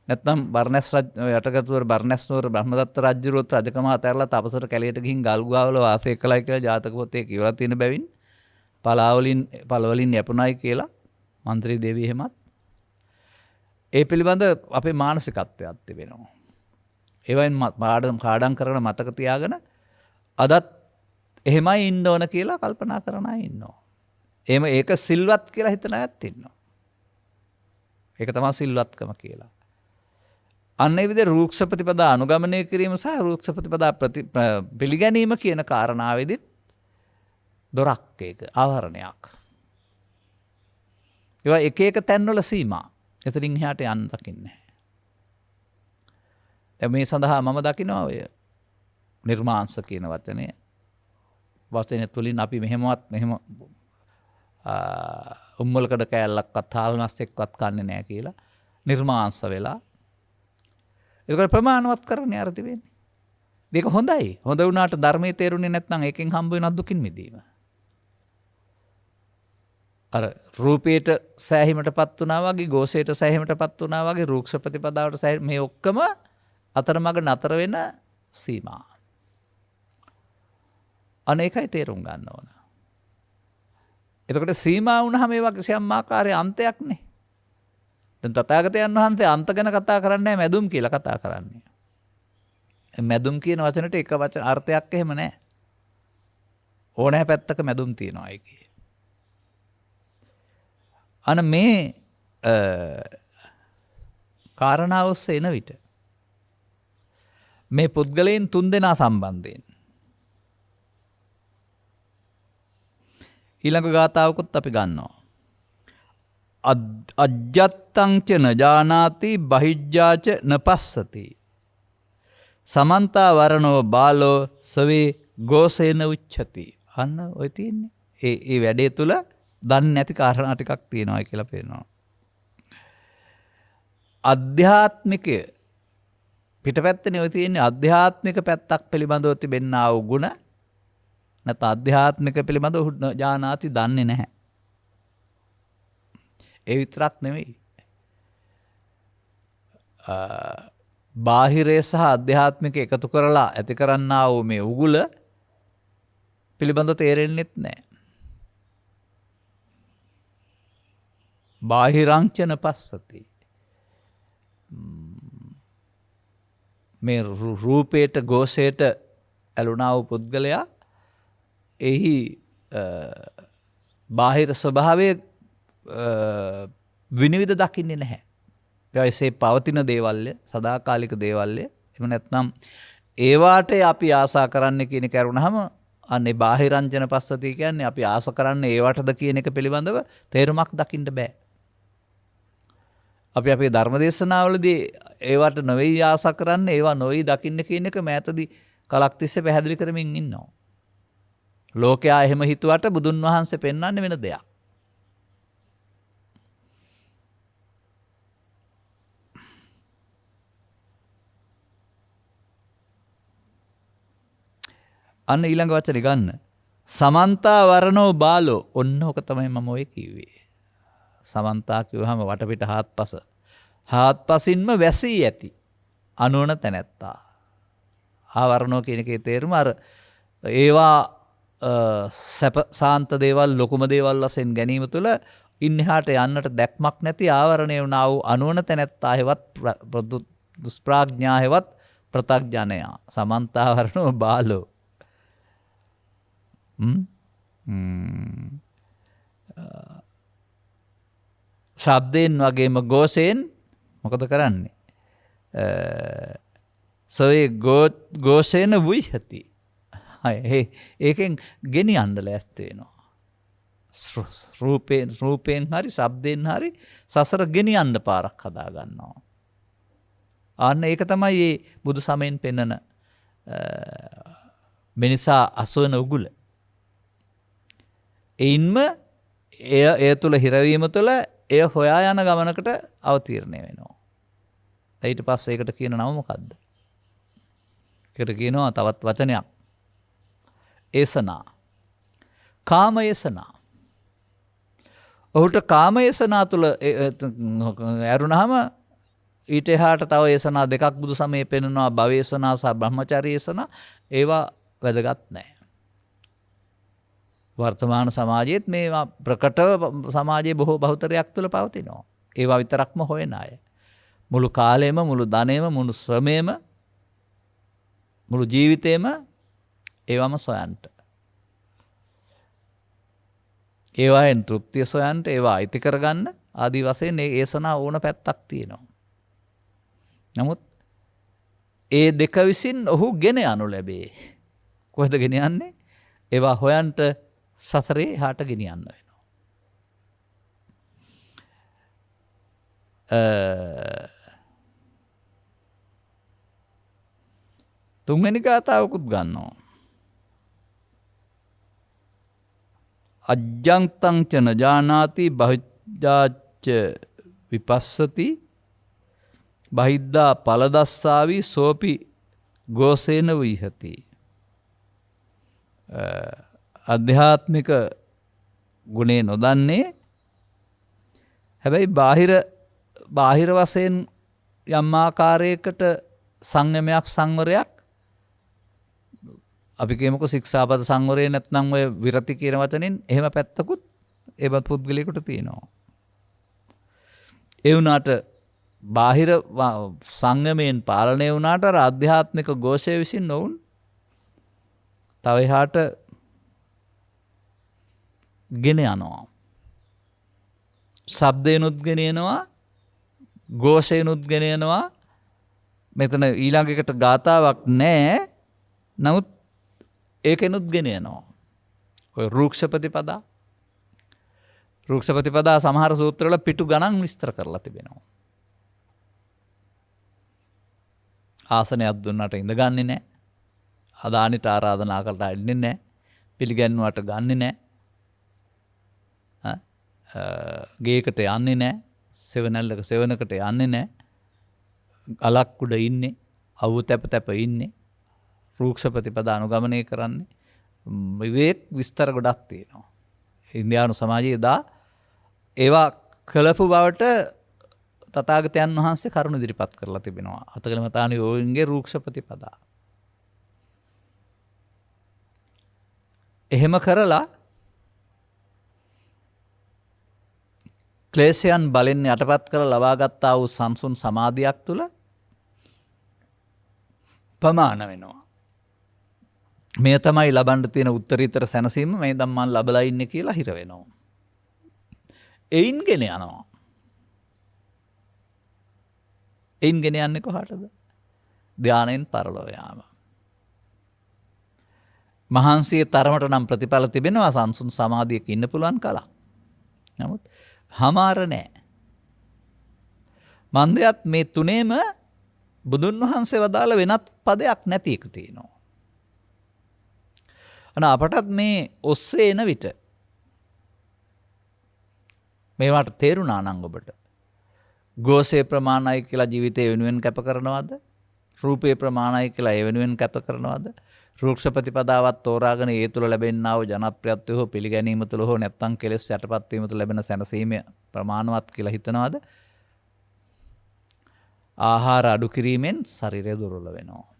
S1: නැත්නම් බර්ණැස් යටගතුවර බර්ණැස් නුවර බ්‍රහ්මදත්ත රජුරුවත් රජකම අතහැරලා තපසට කැලයට ගිහින් ගල්ගුවාවල වාසය කළයි කියලා ජාතක පොතේ කියවලා තියෙන බැවින් පළවලින් යපුණයි කියලා මන්ත්‍රී දේවිය එහෙමත් ඒ පිළිබඳ අපේ මානසිකත්වයක් තිබෙනවා. ඒවයින් පාඩම් කරන මතක තියාගෙන අදත් එහෙමයි ඉන්න ඕන කියලා කල්පනා කරන අය ඉන්නවා. එහෙම ඒක සිල්වත් කියලා හිතන අයත් ඉන්නවා. ඒක තමයි සිල්වත්කම කියලා. අන්න ඒ විදිහේ රූක්ෂ ප්‍රතිපදා අනුගමනය කිරීම සහ රූක්ෂ ප්‍රතිපදා පිළිගැනීම කියන කාරණාවෙදිත් දොරක් ඒක ආවරණයක්. ඒවා එක එක තැන්වල සීමා. එතනින් එහාට යන්න දකින්නේ නැහැ. මේ සඳහා මම දකිනවා ඔය නිර්මාංශ කියන වචනය තුලින් අපි මෙහෙම උම්මලකඩ කෑල්ලක්වත් හාල්මස් එක්කවත් කන්නේ නැහැ කියලා නිර්මාංශ වෙලා ඒක ප්‍රමාණවත් කරන්නේ අර්ථ වෙන්නේ. මේක හොඳයි. හොඳ වුණාට ධර්මයේ තේරුනේ නැත්නම් ඒකෙන් හම්බ වෙන දුකින් මිදීම. අර රූපේට සෑහීමටපත් වුණා වගේ, ගෝසයට සෑහීමටපත් වුණා වගේ, රූක්ෂ ප්‍රතිපදාවට මේ ඔක්කොම අතරමඟ නතර වෙන සීමා. අනේකයි තේරුම් ගන්න ඕන. එතකොට සීමා වුණාම ඒවා කිසියම් ආකාරයේ අන්තයක් නේ. දැන් තථාගතයන් වහන්සේ අන්ත ගැන කතා කරන්නේ මැදුම් කියලා කතා කරන්නේ. මැදුම් කියන වචනට එක වචන අර්ථයක් එහෙම නැහැ. ඕනෑ පැත්තක මැදුම් තියෙනවා ඒකේ. අන මේ කාරණාව ඔස්සේ එන විට මේ පුද්ගලයන් තුන්දෙනා සම්බන්ධයෙන් ඊළඟ ගාථාවකුත් අපි ගන්නවා. අජ්ජත්තං ච නජානාති බහිජ්ජාච නපස්සති සමන්තා වරණෝ බාලෝ සවේ ගෝසේන උච්චති. අන්න ඔය තියෙන්නේ. ඒ වැඩේ තුල දන්නේ නැති කාරණා ටිකක් තියෙනවා කියලා පේනවා. අධ්‍යාත්මිකය පිටපැත්තනේ ඔය තියෙන්නේ අධ්‍යාත්මික පැත්තක් පිළිබඳව තිබෙනා වූ ගුණ නැත්නම් අධ්‍යාත්මික පිළිබඳව ජානාති දන්නේ නැහැ. ඒ විතරක් නෙවෙයි. බාහිරය සහ අධ්‍යාත්මික එකතු කරලා ඇති කරන්නා වූ මේ උගුල පිළිබඳව තේරෙන්නෙත් නැහැ. බාහිරංචන පස්සති. මේ රූපේට ගෝසයට ඇලුනා වූ පුද්ගලයා එහි බාහිර ස්වභාවය විනිවිද දකින්නේ නැහැ. එසේ පවතින දේවල්ය, සදාකාලික දේවල්ය. එහෙම නැත්නම් ඒවාට අපි ආසා කරන්න කියන කරුණාම අනේ බාහිරංජන පස්සති කියන්නේ අපි ආස කරන්නේ ඒවටද කියන එක පිළිබඳව තේරුමක් දකින්න බෑ. අපි අපේ ධර්මදේශනාවලදී ඒවට නොවේයි ආසා කරන්නේ ඒවා නොවේයි දකින්න කියන එක මෑතදී කලක් තිස්සේ පැහැදිලි කරමින් ඉන්නවා. ලෝකයා එහෙම හිතුවට බුදුන් වහන්සේ පෙන්වන්නේ වෙන දෙයක්. අන්න ඊළඟ වචනේ ගන්න. සමන්තා වරණෝ බාලෝ. ඔන්න ඔක තමයි මම ඔය කිව්වේ. සමන්තා කිව්වහම වටපිට හාත්පස. හාත්පසින්ම වැසී ඇති අනුවන තැනැත්තා. ආවරණෝ කියන එකේ තේරුම අර ඒවා සැප සාන්ත දේවල් ලොකුම දේවල් වශයෙන් ගැනීම තුළ ඉන්නහාට යන්නට දැක්මක් නැති ආවරණය වුණා වූ අනුවන තැනැත්තා හෙවත් දුෂ්ප්‍රඥා හෙවත් ප්‍රතග්ජනයා. සමන්තා වරණෝ බාලෝ. ශබ්දයෙන් වගේම ගෝසයෙන් මොකද කරන්නේ? සොයේ ගෝසේන වුයිහති. ඒකෙන් ගෙනියන්න ලෑස්ති වෙනවා. රූපයෙන් හරි ශබ්දයෙන් හරි සසර ගෙනියන්න පාරක් හදා ගන්නවා. අන්න ඒක තමයි මේ බුදු සමයෙන් පෙන්වන මිනිසා අසවන උගුල. එයින්ම එය තුළ හිරවීම තුළ එය හොයා යන ගමනකට අවතීර්ණය වෙනවා. ඊට පස්සේ ඒකට කියන නම මොකද්ද? ඒකට කියනවා තවත් වචනයක්. ඒසනා. කාම ඒසනා. ඔහුට කාම ඒසනා තුළ ඇරුණාම ඊට එහාට තව ඒසනා දෙකක් බුදු සමයේ පෙන්වනවා භව ඒසනා සහ බ්‍රහ්මචාරී ඒසනා. ඒවා වැදගත් නැහැ. වර්තමාන සමාජයේත් මේවා ප්‍රකටව සමාජයේ බොහෝ බහුතරයක් තුළ පවතිනවා. ඒවා විතරක්ම හොයන අය. මුළු කාලෙම මුළු ධනෙම මුළු ශ්‍රමයේම මුළු ජීවිතේම ඒවම සොයන්ට. ඒවායෙන් තෘප්තිය සොයන්ට ඒවා අයිති කරගන්න ආදී වශයෙන් ඒ ඒසනා ඕන පැත්තක් තියෙනවා. නමුත් ඒ දෙක විසින් ඔහු ගෙන යනු ලැබේ. කොහෙද ගෙන යන්නේ? ඒවා හොයන්ට සසරේ හාට ගෙනියන්න වෙනවා. තුන්වෙනි ගාථාවකුත් ගන්නවා. අජ්ජන්තං ච නජානාති බහිජ්ජාච්ච විපස්සති බහිද්දා පලදස්සාවි සෝපි ගෝසේන විහති. අධ්‍යාත්මික ගුණේ නොදන්නේ හැබැයි බාහිර වශයෙන් යම් ආකාරයකට සංයමයක් සංවරයක් අපි කියමුකෝ ශික්ෂාපද සංවරය නැත්නම් ඔය විරති කියන වචනෙන් එහෙම පැත්තකුත් ඒවත් පුද්ගලයෙකුට තියෙනවා. ඒ වුණාට බාහිර සංයමයෙන් පාලනය වුණාට අර ආධ්‍යාත්මික ഘോഷය විසින් නොවුන් තව එහාට ගෙන යනවා. ශබ්දේනුත් ගෙන යනවා, ഘോഷේනුත් ගෙන යනවා. මෙතන ඊළඟ එකට ගාතාවක් නැහැ. නමුත් ඒකෙනුත් ගෙන යනවා. ඔය රූක්ෂ ප්‍රතිපදා සමහර සූත්‍රවල පිටු ගණන් විස්තර කරලා තිබෙනවා. ආසනයක් දුන්නාට ඉඳගන්නේ නැහැ. අදානිට ආරාධනා කළා ඉන්නේ නැහැ. පිළිගන්නුවට ගන්නෙ නැහැ. ගේකට යන්නේ නැහැ. සෙවණැල්ලක සෙවණකට යන්නේ නැහැ. ගලක් උඩ ඉන්නේ. අවු තැප ඉන්නේ. රූක්ෂ ප්‍රතිපදා අනුගමනය කරන්නේ. විවේක විස්තර ගොඩක් තියෙනවා. ඉන්දියානු සමාජයේ දා ඒවා කළපු බවට තථාගතයන් වහන්සේ කරුණ ඉදිරිපත් කරලා තිබෙනවා. අතකලමතාණි යෝගින්ගේ රූක්ෂ ප්‍රතිපදා. එහෙම කරලා ක්ලේශයන් බලෙන් යටපත් කරලා ලබාගත්තා වූ සංසුන් සමාධියක් තුළ ප්‍රමාණ වෙනවා. මේ තමයි ලබන්න තියෙන උත්තරීතර සැනසීම මේ දැන් මම ලබලා ඉන්නේ කියලා හිර වෙනවා. එයින් ගෙන යනවා. එයින් ගෙන යන්නේ කොහාටද? ධානයෙන් පරලොව යාම. මහන්සියේ තරමට නම් ප්‍රතිඵල තිබෙනවා සංසුන් සමාධියක ඉන්න පුළුවන් කලක්. නමුත් හමාර නැහැ. මන්දයත් මේ තුනේම බුදුන් වහන්සේ වදාළ වෙනත් පදයක් නැති එක තියෙනවා. අපටත් මේ ඔස්සේ එන විට මේවට තේරුණා නම් ඔබට ഘോഷේ ප්‍රමාණයි කියලා ජීවිතය වෙනුවෙන් කැප කරනවද? රූපේ ප්‍රමාණයි කියලා ඒ වෙනුවෙන් කැප කරනවද? රූක්ෂ ප්‍රතිපදාවත් තෝරාගෙන ඒ තුළ ලැබෙනා වූ ජනප්‍රියත්වය හෝ පිළිගැනීම තුළ හෝ නැත්නම් කෙලෙස් යටපත් වීම තුළ ලැබෙන සැනසීම ප්‍රමාණවත් කියලා හිතනවද? ආහාර අඩු කිරීමෙන් ශරීරය දුර්වල වෙනවා.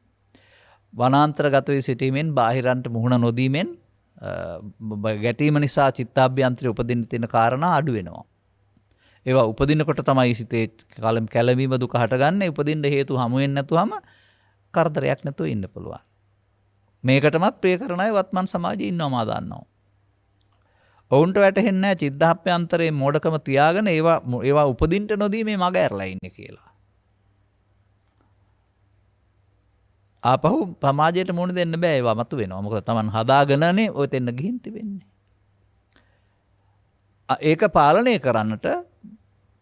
S1: වනාන්තරගත වී සිටීමෙන් බාහිරන්ට මුහුණ නොදීමෙන් ගැටීම නිසා චිත්තාභ්‍යන්තරයේ උපදින්න තියෙන කාරණා අඩු වෙනවා. ඒවා උපදිනකොට තමයි සිතේ කැළඹීම දුක හටගන්නේ. උපදින්න හේතු හමු වෙන්නේ නැතුවම කරදරයක් නැතුව ඉන්න පුළුවන්. මේකටමත් ප්‍රිය කරන අය වත්මන් සමාජයේ ඉන්නවා මා දන්නවා. ඔවුන්ට වැටහෙන්නේ නැහැ චිත්තාභ්‍යන්තරයේ මෝඩකම තියාගෙන ඒවා උපදින්න නොදී මේ මග ඇරලා ඉන්නේ කියලා. ආපහු සමාජයට මුහුණ දෙන්න බෑ ඒවා මතු වෙනවා. මොකද Taman හදාගෙනනේ ඔය තෙන්න ගිහින් තිබෙන්නේ. ඒක පාලනය කරන්නට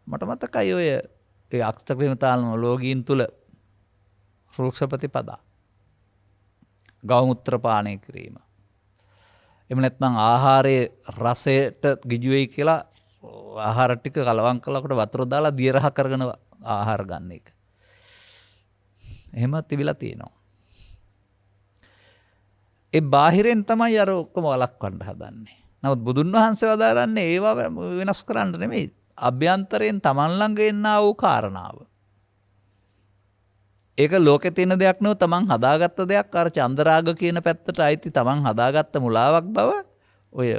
S1: මට මතකයි ඔය ඒ අක්ෂප්‍රේමතාලන ලෝගීන් තුල රූක්ෂ ප්‍රතිපදා ගෞමුත්‍ර පානය කිරීම. එහෙම නැත්නම් ආහාරයේ රසයට ගිජු වෙයි කියලා ආහාර ටික කලවම් කළකොට වතුර දාලා දිය රහ කරගෙන ආහාර ගන්න එක. එහෙම තිබිලා තියෙනවා. ඒ බාහිරෙන් තමයි අර ඔක්කොම වළක්වන්න හදන්නේ. නමුත් බුදුන් වහන්සේ වදාරන්නේ ඒවා වෙනස් කරන්න නෙමෙයි. අභ්‍යන්තරයෙන් Taman ළඟ එන්නා වූ කාරණාව. ඒක ලෝකේ තියෙන දෙයක් නෙවෙයි Taman හදාගත්ත දෙයක්. අර චන්දරාග කියන පැත්තට අයිති Taman හදාගත්ත මුලාවක් බව ඔය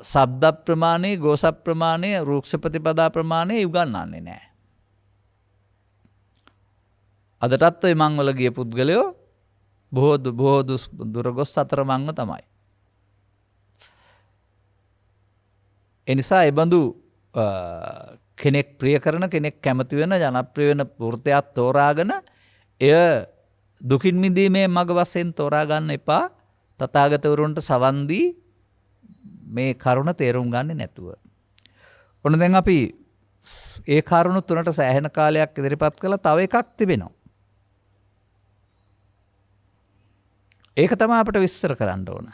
S1: ශබ්ද ප්‍රමාණේ, ගෝස ප්‍රමාණේ, රූක්ෂ ප්‍රතිපදා ප්‍රමාණේ උගන්වන්නේ නැහැ. අදටත් ඔය මං වල ගිය පුද්ගලයෝ බොහෝ දුර ගොස් අතරමංව තමයි. එනිසා එබඳු කෙනෙක් ප්‍රිය කරන කෙනෙක් කැමති වෙන ජනප්‍රිය වෙන වෘත්තයක් තෝරාගෙන එය දුකින් මිදීමේ මඟ වශයෙන් තෝරා ගන්න එපා. තථාගතවරුන්ට සවන් දී මේ කරුණ තේරුම් ගන්නේ නැතුව. ඔන්න දැන් අපි ඒ කරුණ තුනට සෑහෙන කාලයක් ඉදිරිපත් කළා. තව එකක් තිබෙනවා. ඒක තමයි අපිට විස්තර කරන්න ඕන.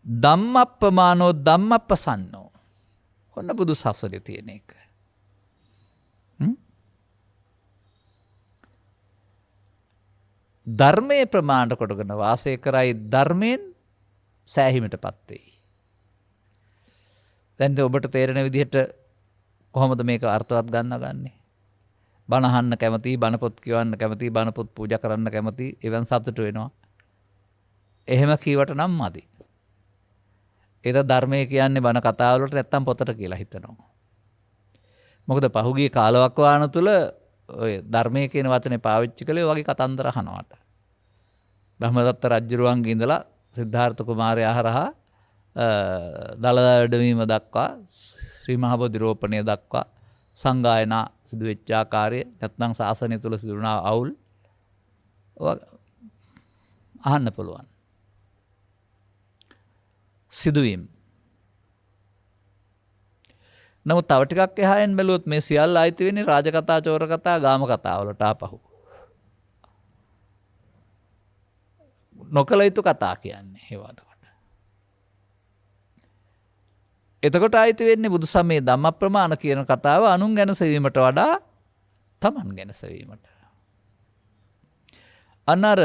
S1: ධම්මප්පමානෝ ධම්මප්පසන්නෝ. ඔන්න බුදු සසුනේ තියෙන එක. ධර්මයේ ප්‍රමාණ කොටගෙන වාසය කරයි ධර්මයෙන් සෑහීමටපත් වෙයි. දැන් ඔබට තේරෙන විදිහට කොහොමද මේක අර්ථවත් ගන්නගන්නේ? බණ අහන්න කැමති, බණ පොත් කියවන්න කැමති, බණ පොත් පූජා කරන්න කැමති, එවන් සතුට වෙනවා. එහෙම කීවට නම් මදි. ඒක ධර්මයේ කියන්නේ බණ කතා වලට නැත්තම් පොතට කියලා හිතනවා. මොකද පහුගිය කාලවකවාන තුල ඔය ධර්මයේ කියන වචනේ පාවිච්චි කළේ වගේ කතන්දර අහනවාට. බ්‍රහ්මදත්ත රජුරුවන්ගේ ඉඳලා සිද්ධාර්ථ කුමාරයා හරහා දළදා වැඩමීම දක්වා ශ්‍රී මහ බෝධි රෝපණය දක්වා සංගායනා සිදු වෙච්ච ආකාරය නැත්නම් ශාසනය තුල සිදුවන අවුල් අහන්න පුළුවන්. සිදුවීම්. නමුත් තව ටිකක් එහායෙන් බැලුවොත් මේ සියල්ල ආйти වෙන්නේ රාජකථා, චෝර කතා, ගාම කතා වලට ආපහු. නොකල යුතු කතා කියන්නේ ඒවට. එතකොට ආйти වෙන්නේ බුදු සමයේ ධම්ම ප්‍රමාණ කියන කතාව අනුන් ගැන සෙවීමට වඩා තමන් ගැන සෙවීමට. අන්නර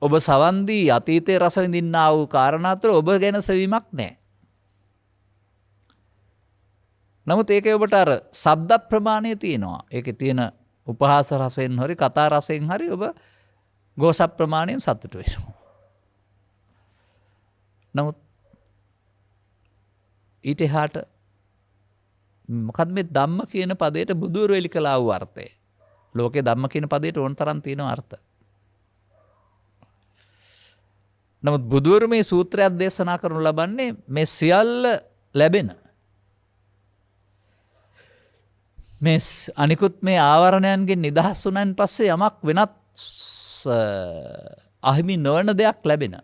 S1: ඔබ සවන් දී අතීතයේ රස විඳින්නා වූ කාරණා තුළ ඔබ ගැන සෙවීමක් නැහැ. නමුත් ඒකේ ඔබට අර ශබ්ද ප්‍රමාණය තියෙනවා. ඒකේ තියෙන උපහාස රසයෙන් හරි කතා රසයෙන් හරි ඔබ ගෝස ප්‍රමාණයෙන් සතුට වෙනවා. නමුත් ඊට එහාට මොකද මේ ධම්ම කියන පදයට බුදුර වෙලි කළා වූ අර්ථය. ලෝකේ ධම්ම කියන පදයට ඕන තරම් තියෙන අර්ථ. නමුත් බුදුර මේ සූත්‍රයක් දේශනා කරනු ලබන්නේ මේ සියල්ල ලැබෙන මේ අනිකුත් මේ ආවරණයන්ගෙන් නිදහස් වුණාන් පස්සේ යමක් වෙනත් අහිමි නොවන දෙයක් ලැබෙන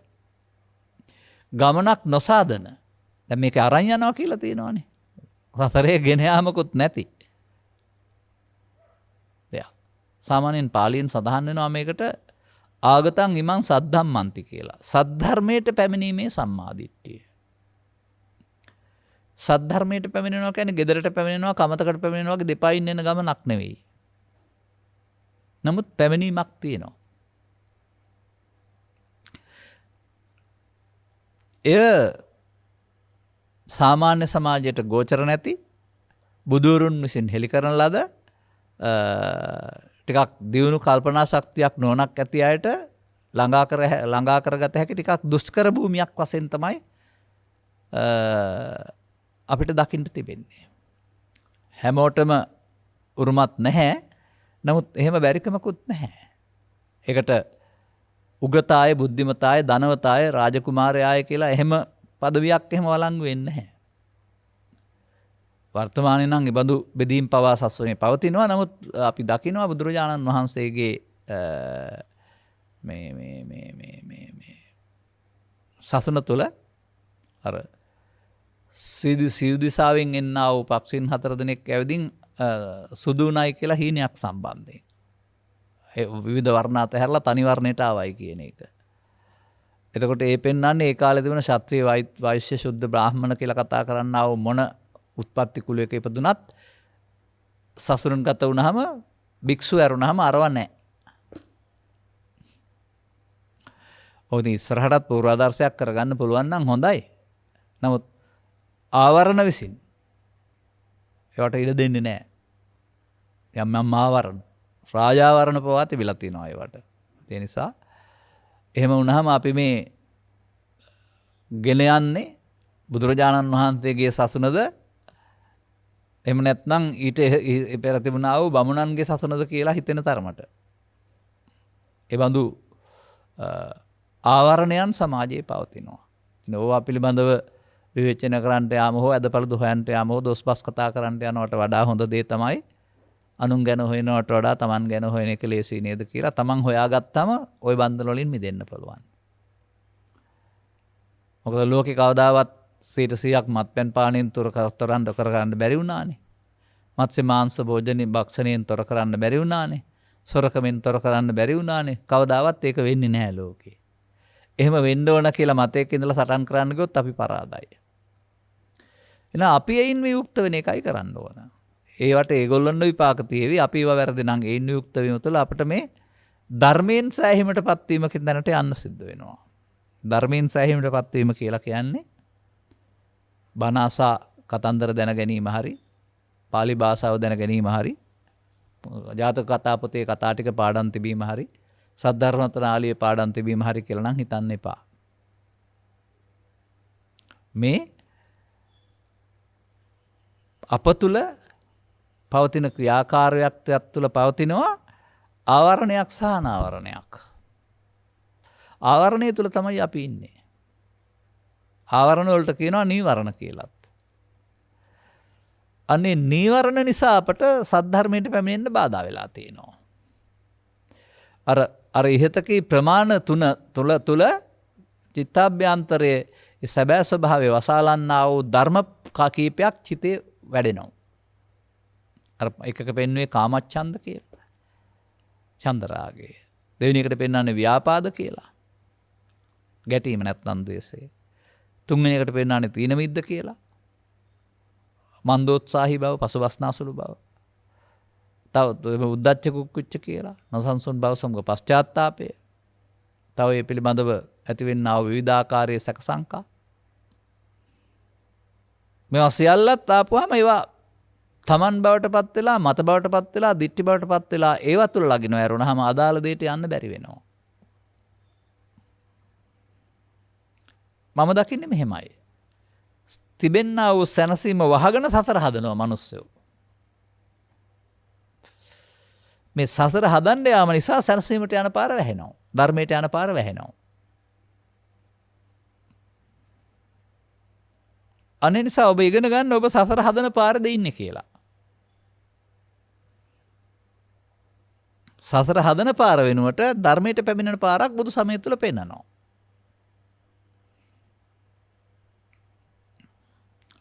S1: ගමනක් නොසාදන. දැන් මේක අරන් යනවා කියලා තියෙනවානේ. සසරේ ගෙන යාමකුත් නැති දෙයක්. සාමාන්‍යයෙන් පාලියෙන් සඳහන් වෙනවා මේකට ආගතං ඉමං සද්ධම්මන්ති කියලා. සද්ධර්මයට පැමිණීමේ සම්මාදිට්ඨිය. සද්ධර්මයට පැමිණෙනවා කියන්නේ ගෙදරට පැමිණෙනවා, කමතකට පැමිණෙනවා වගේ දෙපයින් එන ගමනක් නෙවෙයි. නමුත් පැමිණීමක් තියෙනවා. එය සාමාන්‍ය සමාජයට ගෝචර නැති බුදුරුන් විසින් හෙළි කරන ලද ටිකක් දියුණු කල්පනා ශක්තියක් නොනක් ඇති අයට ළඟා කරගත හැකි ටිකක් දුෂ්කර භූමියක් වශයෙන් තමයි අපිට දකින්න තිබෙන්නේ. හැමෝටම උරුමත් නැහැ. නමුත් එහෙම බැරිකමකුත් නැහැ. ඒකට උගතාය, බුද්ධිමතාය, ධනවතාය, රාජකුමාරයාය කියලා එහෙම පදවියක් එහෙම වළංගු වෙන්නේ නැහැ. වර්තමානයේ නම් ඉබඳු බෙදීම් පවා සස්වනේ පවතිනවා. නමුත් අපි දකිනවා බුදුරජාණන් වහන්සේගේ මේ සසුන තුළ අර සිව්දිසාවෙන් එන්නා වූ පක්ෂීන් 4 දෙනෙක් ඇවිදින් සුදුුණයි කියලා හීනයක් සම්බන්ධයෙන්. විවිධ වර්ණ අතහැරලා තනි වර්ණයට ආවයි කියන එක. එතකොට ඒ පෙන්වන්නේ ඒ කාලේ තිබුණ ශාත්‍රීය වෛශ්‍ය ශුද්ධ බ්‍රාහ්මණ කියලා කතා කරන්නා වූ මොන උත්පත්ති කුලයක ඉපදුනත් සසුරුන් ගත වුණාම භික්ෂු ඇරුණාම අරව නැහැ. ඔය ඉතින් ඉස්සරහටත් පූර්වාදර්ශයක් කරගන්න පුළුවන් නම් හොඳයි. නමුත් ආවරණ විසින් ඒවට ඉඩ දෙන්නේ නැහැ. යම් ආවරණ රාජාවරණ පවා තිබිලා තියෙනවා ඒවට. ඒ නිසා එහෙම වුණාම අපි මේ ගෙන යන්නේ බුදුරජාණන් වහන්සේගේ සසුනද එහෙම නැත්නම් ඊට පෙර තිබුණා වූ බමුණන්ගේ සසුනද කියලා හිතෙන තරමට. ඒ බඳු ආවරණයන් සමාජයේ පවතිනවා. ඕවා පිළිබඳව විවේචන කරන්නට යාම හෝ අදපළදු හොයන්නට යාම හෝ දොස්පස් කතා කරන්නට යනවට වඩා හොඳ දේ තමයි අනුන් ගැන හොයනවට වඩා තමන් ගැන හොයන එක ලේසි නේද කියලා තමන් හොයාගත්තම ওই බන්ධන වලින් මිදෙන්න පුළුවන්. මොකද ලෝකේ කවදාවත් 100%ක් මත්පැන් පානයෙන් තොර කරන්න බැරි වුණානේ. මත්ස්‍ය මාංශ භෝජනේ භක්ෂණයෙන් තොර කරන්න බැරි වුණානේ. සොරකමෙන් තොර කරන්න බැරි වුණානේ. කවදාවත් ඒක වෙන්නේ නැහැ ලෝකේ. එහෙම වෙන්න ඕන කියලා මතයක ඉඳලා සටන් කරන්න ගියොත් අපි පරාදයි. එහෙනම් අපි එයින් වියුක්ත වෙන එකයි කරන්න ඕන. ඒවට ඒගොල්ලොන්ව විපාක තියෙවි. අපි ඒවා වැරදි නම් එයින් වියුක්ත වීම තුළ අපිට මේ ධර්මයෙන් සෑහීමටපත් වීමකින් දැනට යන්න සිද්ධ වෙනවා. ධර්මයෙන් සෑහීමටපත් වීම කියලා කියන්නේ බණ අසා කතන්දර දැන ගැනීම හරි, පාලි භාෂාව දැන ගැනීම හරි, ජාතක කතා පොතේ කතා ටික පාඩම් තිබීම හරි, සද්ධර්මතනාලියේ පාඩම් තිබීම හරි කියලා නම් හිතන්න එපා. මේ අප තුළ පවතින ක්‍රියාකාරයත්වයක් තුළ පවතිනවා ආවරණයක් සහ අනාවරණයක්. ආවරණය තුළ තමයි අපි ඉන්නේ. ආවරණ වලට කියනවා නීවරණ කියලාත්. අනේ නීවරණ නිසා අපට සද්ධර්මයට පැමිණෙන්න බාධා වෙලා තියෙනවා. අර ඉහතකී ප්‍රමාණ තුල චිත්තාභ්‍යන්තරයේ සැබෑ ස්වභාවය වසාලන්නා වූ ධර්ම කීපයක් චිතේ වැඩෙනවා. අර එකක පෙන්වුවේ කාමච්ඡන්ද කියලා. චන්දරාගය. දෙවෙනි එකට පෙන්වන්නේ ව්‍යාපාද කියලා. ගැටීම නැත්නම් ද්වේෂය. තුන්වෙනි එකට පෙන්වන්නේ තීන මිද්ද කියලා. මන්දෝත්සාහී බව, පසුබස්නාසුළු බව. තව උද්දච්ච කුක්කුච්ච කියලා. නොසන්සුන් බව සමග පශ්චාත්තාපය. තව මේ පිළිබඳව ඇතිවෙනා වූ විවිධාකාරයේ සැක සංකා. මේවා සියල්ලත් ආපුවාම ඒවා තමන් බවට පත් වෙලා, මත බවට පත් වෙලා, දිට්ඨි බවට පත් වෙලා ඒවා තුල ලගිනව ඇරුණාම අදාළ දෙයට යන්න බැරි වෙනවා. මම දකින්නේ මෙහෙමයි. තිබෙන්නා වූ සැනසීම වහගෙන සසර හදනවා මිනිස්සු. මේ සසර හදන්න යාම නිසා සැනසීමට යන පාර වැහෙනවා. ධර්මයට යන පාර වැහෙනවා. අනේ නිසා ඔබ ඉගෙන ගන්න ඔබ සසර හදන පාරද ඉන්නේ කියලා. සසර හදන පාර වෙනුවට ධර්මයට පැමිණෙන පාරක් බුදු සමය තුළ පෙන්වනවා.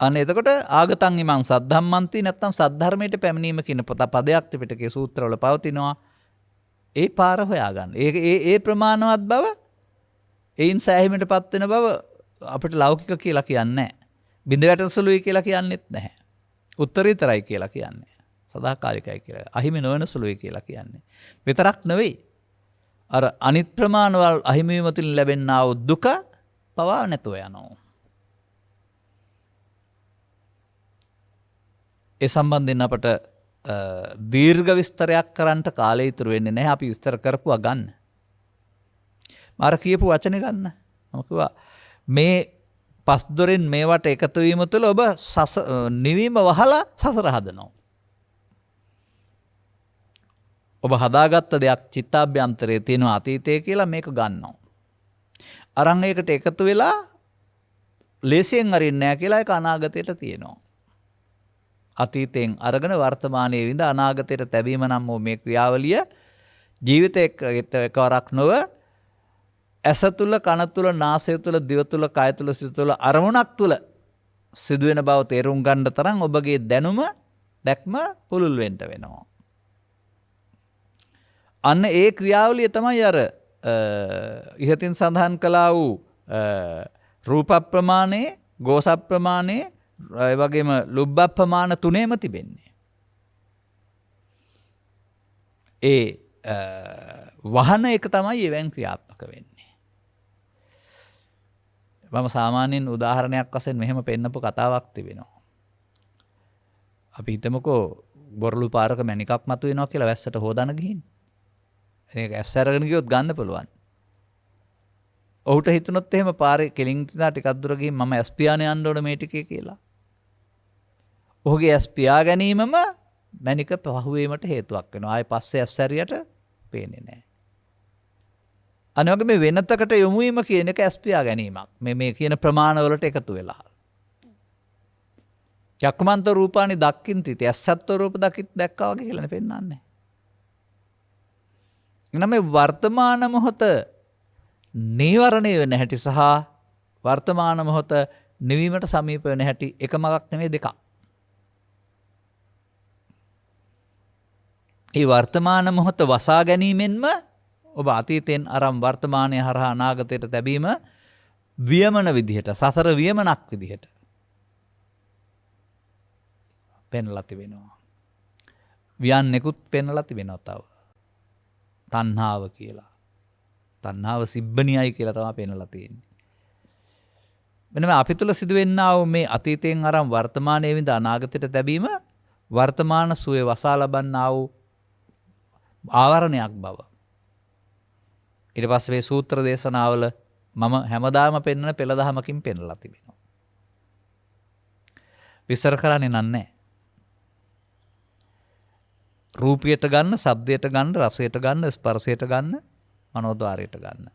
S1: අන්න එතකොට ආගතං ඉමං සද්ධම්මන්ති නැත්නම් සද්ධර්මයට පැමිණීම කියන පදයක් ත්‍රිපිටකයේ සූත්‍රවල පවතිනවා. ඒ පාර හොයාගන්න. ඒ ප්‍රමාණවත් බව, ඒයින් සෑහීමටපත් වෙන බව අපිට ලෞකික කියලා කියන්නේ නැහැ. බිඳ වැටසුළුයි කියලා කියන්නෙත් නැහැ. උත්තරීතරයි කියලා කියන්නේ. සදාකාලිකයි කියලා. අහිමි නොවන සුළුයි කියලා කියන්නේ. විතරක් නෙවෙයි. අර අනිත් ප්‍රමාණවල අහිමි වීම තුලින් ලැබෙනා වූ දුක පවා නැතුව යනවා. ඒ සම්බන්ධයෙන් අපට දීර්ඝ විස්තරයක් කරන්නට කාලය ඉතුරු වෙන්නේ නැහැ. අපි විස්තර කරපුවා ගන්න. මාර කියපු වචනේ ගන්න. මම කිව්වා මේ පස් දොරෙන් මේවට එකතු වීම තුළ ඔබ නිවීම වහලා සසර හදනවා. ඔබ හදාගත්ත දෙයක් චිත්තාභ්‍යන්තරයේ තියෙන අතීතය කියලා මේක ගන්නවා. අරන් ඒකට එකතු වෙලා ලේසියෙන් අරින්නේ නැහැ කියලා ඒක අනාගතයට තියෙනවා. අතීතයෙන් අරගෙන වර්තමානයේ විඳ අනාගතයට තැබීම නම් මේ ක්‍රියාවලිය ජීවිතයකට එකවරක් නොව ඇස තුල, කන තුල, නාසය තුල, දිව තුල, කය තුල, සිත තුල අරමුණක් තුල සිදුවෙන බව තේරුම් ගන්න තරම් ඔබගේ දැනුම දැක්ම පුළුල් වෙන්න වෙනවා. අන්න ඒ ක්‍රියාවලිය තමයි අර ඉහතින් සඳහන් කළා වූ රූප ප්‍රමාණයේ, ගෝස ප්‍රමාණයේ, ඒ වගේම ලුබ්බ ප්‍රමාණ තුනේම තිබෙන්නේ. ඒ වහන එක තමයි එවෙන් ක්‍රියාත්මක වෙන්නේ. මම සාමාන්‍යයෙන් උදාහරණයක් වශයෙන් මෙහෙම පෙන්නපු කතාවක් තිබෙනවා. අපි හිතමුකෝ බොරළු පාරක මැණිකක් මතුවෙනවා කියලා වැස්සට හොදන්න ගිහින්. ඒක ඇස් අරගෙන ගියොත් ගන්න පුළුවන්. ඔහුට හිතුනොත් එහෙම පාරේ කෙලින් තියලා ටිකක් දුර ගිහින් මම ඇස් පියානේ යන්න ඕන මේ ටිකේ කියලා. ඔහුගේ ඇස් පියා ගැනීමම මැණික පහුවීමට හේතුවක් වෙනවා. ආයේ පස්සේ ඇස් ඇරියට පේන්නේ නැහැ. අනිවාර්යයෙන්ම මේ වෙනතකට යොමු වීම කියන එක ඇස් පියා ගැනීමක්. මේ කියන ප්‍රමාණ වලට එකතු වෙලා. චක්කමන්ත රූපානි දක්කින්ති. ඇස්සත්ව රූප දැක්කා වගේ කියලානේ පෙන්වන්නේ. එහෙනම් මේ වර්තමාන මොහොත නීවරණය වෙන හැටි සහ වර්තමාන මොහොත නිවීමට සමීප වෙන හැටි එකමක් නෙමෙයි දෙකක්. ඒ වර්තමාන මොහොත වසා ගැනීමෙන්ම ඔබ අතීතයෙන් අරන් වර්තමානයේ හරහා අනාගතයට තැබීම වියමන විදිහට, සසර වියමනක් විදිහට පෙන්ලා තිබෙනවා. වියන්නෙකුත් පෙන්ලා තිබෙනවා තව. තණ්හාව කියලා. තණ්හාව සිබ්බණියයි කියලා තමයි පෙන්ලා තියෙන්නේ. මෙන්න මේ අපි තුල සිදුවෙන්නා වූ මේ අතීතයෙන් අරන් වර්තමානයේ විඳ අනාගතයට තැබීම වර්තමාන සුවේ වසා ලබන්නා වූ ආවරණයක් බව. ඊට පස්සේ මේ සූත්‍ර දේශනාවල මම හැමදාම පෙන්වන පෙළ දහමකින් පෙන්ලා තිබෙනවා. විස්තර කරන්නේ නැහැ. රූපයට ගන්න, ශබ්දයට ගන්න, රසයට ගන්න, ස්පර්ශයට ගන්න, මනෝද්වාරයට ගන්න.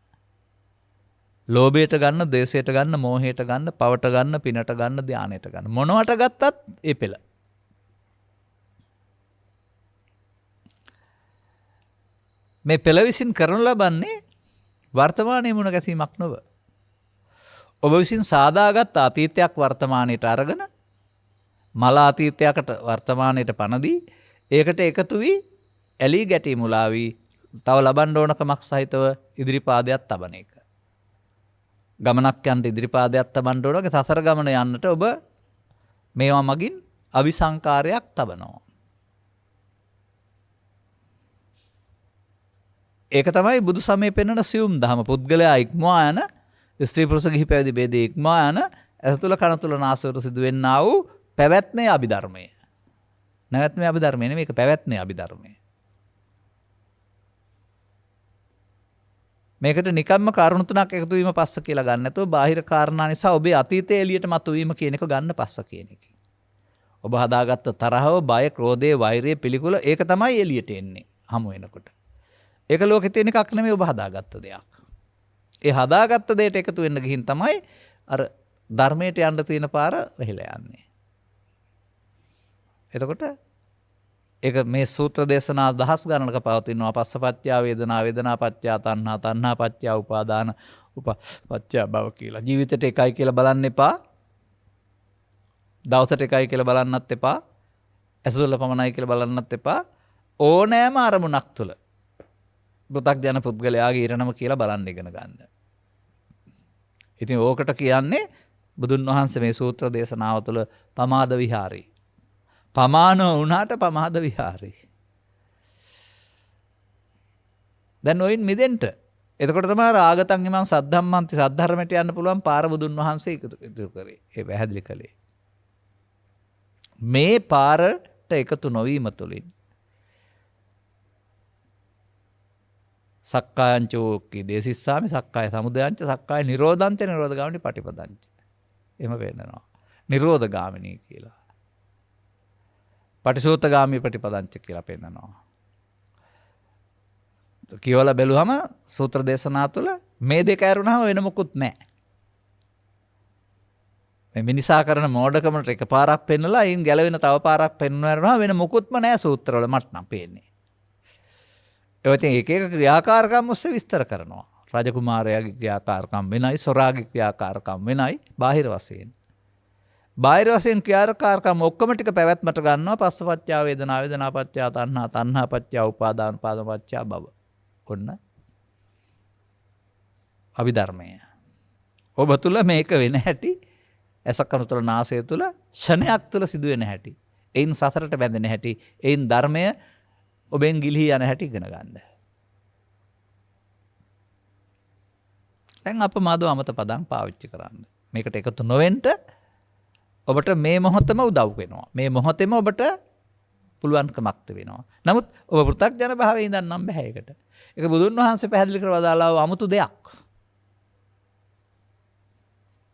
S1: ලෝභයට ගන්න, ද්වේෂයට ගන්න, මෝහයට ගන්න, පවට ගන්න, පිනට ගන්න, ධානයට ගන්න. මොනවට ගත්තත් ඒ පෙළ. මේ පෙළ විසින් කරනු ලබන්නේ වර්තමානයේ මුණ ගැසීමක් නොව. ඔබ විසින් සාදාගත් අතීතයක් වර්තමානයට අරගෙන මල අතීතයකට වර්තමානයට පනදී ඒකට එකතු වී ඇලී ගැටී මුලා වී තව ලබන්න ඕනකමක් සහිතව ඉදිරිපාදයක් තබන එක. ගමනක් යන්න ඉදිරිපාදයක් තබන්න ඕනක සසර ගමන යන්නට ඔබ මේවා මගින් අවිසංකාරයක් තබනවා. ඒක තමයි බුදු සමයේ පෙන්වන සියුම් දහම. පුද්ගලයා ඉක්මවා යන ස්ත්‍රී පුරුෂ ගිහි පැවිදි ભેදේ ඉක්මවා යන ඇස තුල කන තුල නාසයට සිදුවෙන්නා වූ පැවැත්මේ අභිධර්මය. නැවැත්මේ අභිධර්මය නෙමෙයි, මේක පැවැත්මේ අභිධර්මය. මේකට නිකම්ම කාරණු තුනක් එකතු වීම පස්ස කියලා ගන්න නැතුව බාහිර කාරණා නිසා ඔබේ අතීතයේ එළියට මතුවීම කියන එක ගන්න පස්ස කියන එක. ඔබ හදාගත්ත තරහව, බය, ක්‍රෝධය, වෛරය, පිළිකුල ඒක තමයි එළියට එන්නේ හමු වෙනකොට. ඒක ලෝකෙ තියෙන එකක් නෙමෙයි, ඔබ හදාගත්ත දෙයක්. ඒ හදාගත්ත දෙයට එකතු වෙන්න ගිහින් තමයි අර ධර්මයට යන්න තියෙන පාර වෙහිලා යන්නේ. එතකොට ඒක මේ සූත්‍ර දේශනා දහස් ගණනක පවතිනවා. පස්සපච්චා වේදනා, වේදනාපච්චා තණ්හා, තණ්හාපච්චා උපාදාන, උපාපච්චා භව කියලා. ජීවිතේට එකයි කියලා බලන්න එපා. දවසට එකයි කියලා බලන්නත් එපා. ඇසුල පමණයි කියලා බලන්නත් එපා. ඕනෑම අරමුණක් තුල පෘථග්ජන පුද්ගලයාගේ ඉරණම කියලා බලන්න ඉගෙන ගන්න. ඉතින් ඕකට කියන්නේ බුදුන් වහන්සේ මේ සූත්‍ර දේශනාව තුළ පමාද විහාරී. පමාන වුණාට පමාද විහාරී. දැන් ඔයින් මිදෙන්න. එතකොට තමයි රාගතං ඉමං සද්ධම්මන්ති සද්ධර්මයට යන්න පුළුවන් පාර බුදුන් වහන්සේ ඉදිරි කරේ. ඒ පැහැදිලි කළේ. මේ පාරට එකතු නොවීම තුළින් සක්කායංච ඕකී දේසිස්සාමි සක්කාය සමුදයංච සක්කාය නිරෝධංච නිරෝධගාමිනී පටිපදංච. එහෙම වෙන්නනවා. නිරෝධගාමිනී කියලා. පටිසෝතගාමී ප්‍රතිපදංච කියලා පෙන්නනවා. කියවලා බැලුවම සූත්‍ර දේශනා තුළ මේ දෙක ඇරුණාම වෙන මොකුත් නැහැ. මේ මිනිසා කරන මෝඩකමට එකපාරක් පෙන්නලා ඊන් ගැලවෙන තව පාරක් පෙන්වනවා වෙන මොකුත්ම නැහැ සූත්‍රවල මට නම් පේන්නේ. ඒවත් එක එක ක්‍රියාකාරකම් ඔස්සේ විස්තර කරනවා. රජකුමාරයාගේ ක්‍රියාකාරකම් වෙනයි, සොරාගේ ක්‍රියාකාරකම් වෙනයි බාහිර වශයෙන්. බාහිර වශයෙන් ක්‍රියාකාරකම් ඔක්කොම ටික පැවැත්මට ගන්නවා. පස්සපච්චා වේදනා, වේදනාපච්චා තණ්හා, තණ්හාපච්චා උපාදාන, උපාදානපච්චා භව. ඔන්න අභිධර්මය. ඔබ තුල මේක වෙන හැටි, ඇසකන තුල, නාසය තුල ෂණයක් තුල සිදුවෙන හැටි, එයින් සසරට බැඳෙන හැටි, එයින් ධර්මය ඔබෙන් ගිලිහි යන හැටි ඉගෙන ගන්න. දැන් අප මාදව අමත පදං පාවිච්චි කරන්න. මේකට එකතු නොවෙන්න ඔබට මේ මොහොතම උදව් වෙනවා. මේ මොහොතේම ඔබට පුළුවන්කමක් වෙනවා. නමුත් ඔබ පෘථග්ජන භාවයේ ඉඳන් නම් බෑ ඒකට. ඒක බුදුන් වහන්සේ පැහැදිලි කරලා දාලා 아무තු දෙයක්.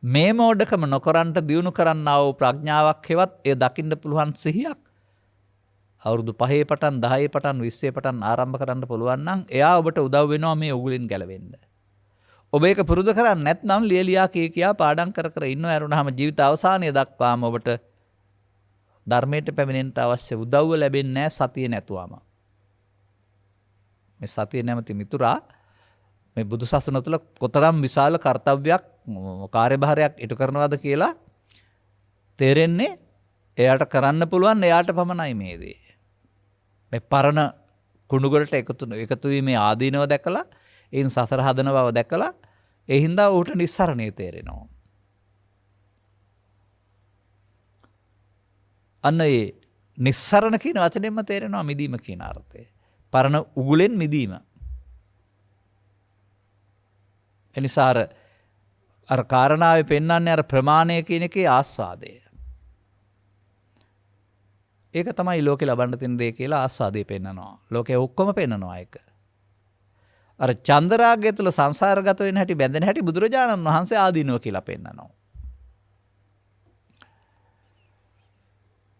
S1: මේ මෝඩකම නොකරන්ට දියුණු කරන්නා වූ ප්‍රඥාවක් හෙවත් ඒ දකින්න පුළුවන් සිහියක් අවුරුදු 5 පටන් 10 පටන් 20 පටන් ආරම්භ කරන්න පුළුවන් නම් එයා ඔබට උදව් වෙනවා මේ උගුලින් ගැලවෙන්න. ඔබ ඒක පුරුදු කරන්නේ නැත්නම් ලියලියා කියා පාඩම් කර කර ඉන්නව ඇරුණාම ජීවිත අවසානයේ දක්වාම ඔබට ධර්මයට පැමිණෙන්න අවශ්‍ය උදව්ව ලැබෙන්නේ නැහැ සතිය නැතුවම. මේ සතිය නැමැති මිතුරා මේ බුදු සසුන තුළ කොතරම් විශාල කාර්යභාරයක් කාර්යභාරයක් ඉටු කරනවද කියලා තේරෙන්නේ එයාට කරන්න පුළුවන් එයාට පමණයි මේ දේ. මේ පරණ කුණුගොඩට එකතු වීමේ ආදීනව දැකලා එයින් සසර හදන බව දැකලා ඒ හින්දා ඌට නිස්සරණේ තේරෙනවා. අන්න ඒ නිස්සරණ කියන වචනයෙන්ම තේරෙනවා මිදීම කියන අර්ථය. පරණ උගුලෙන් මිදීම. එනිසා අර කාරණාවේ පෙන්වන්නේ අර ප්‍රමාණය කියන එකේ ආස්වාදය. ඒක තමයි ලෝකේ ලබන්න තියෙන දේ කියලා ආස්වාදේ පෙන්නනවා. ලෝකේ ඔක්කොම පෙන්නනවා ඒක. අර චන්දරාගය තුළ සංසාරගත වෙන හැටි බැඳෙන හැටි බුදුරජාණන් වහන්සේ ආදීනව කියලා පෙන්නනවා.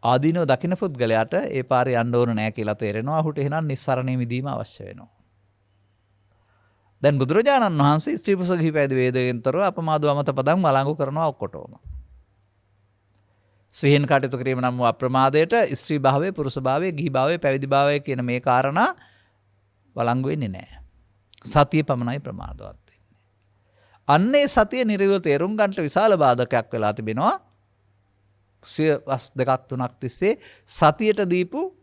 S1: ආදීනව දකින්න පුද්ගලයාට ඒ පාරේ යන්න ඕන නැහැ කියලා තේරෙනවා. ඔහුට එහෙනම් නිස්සරණේ මිදීම අවශ්‍ය වෙනවා. දැන් බුදුරජාණන් වහන්සේ ස්ත්‍රී පුරුෂ ගිහි පැවිදි වේදයෙන්තරව අපමාදව අමත පදම් වළංගු කරනවා ඔක්කොටම. සිහින් කටයුතු කිරීම නම් වූ අප්‍රමාදයට ස්ත්‍රී භාවයේ, පුරුෂ භාවයේ, ගිහි භාවයේ, පැවිදි භාවයේ කියන මේ කාරණා වළංගු වෙන්නේ නැහැ. සතිය පමණයි ප්‍රමාදවත් වෙන්නේ. අන්නේ සතිය නිර්විව තේරුම් ගන්නට විශාල බාධකයක් වෙලා තිබෙනවා. වස් දෙකක් තුනක් තිස්සේ සතියට දීපු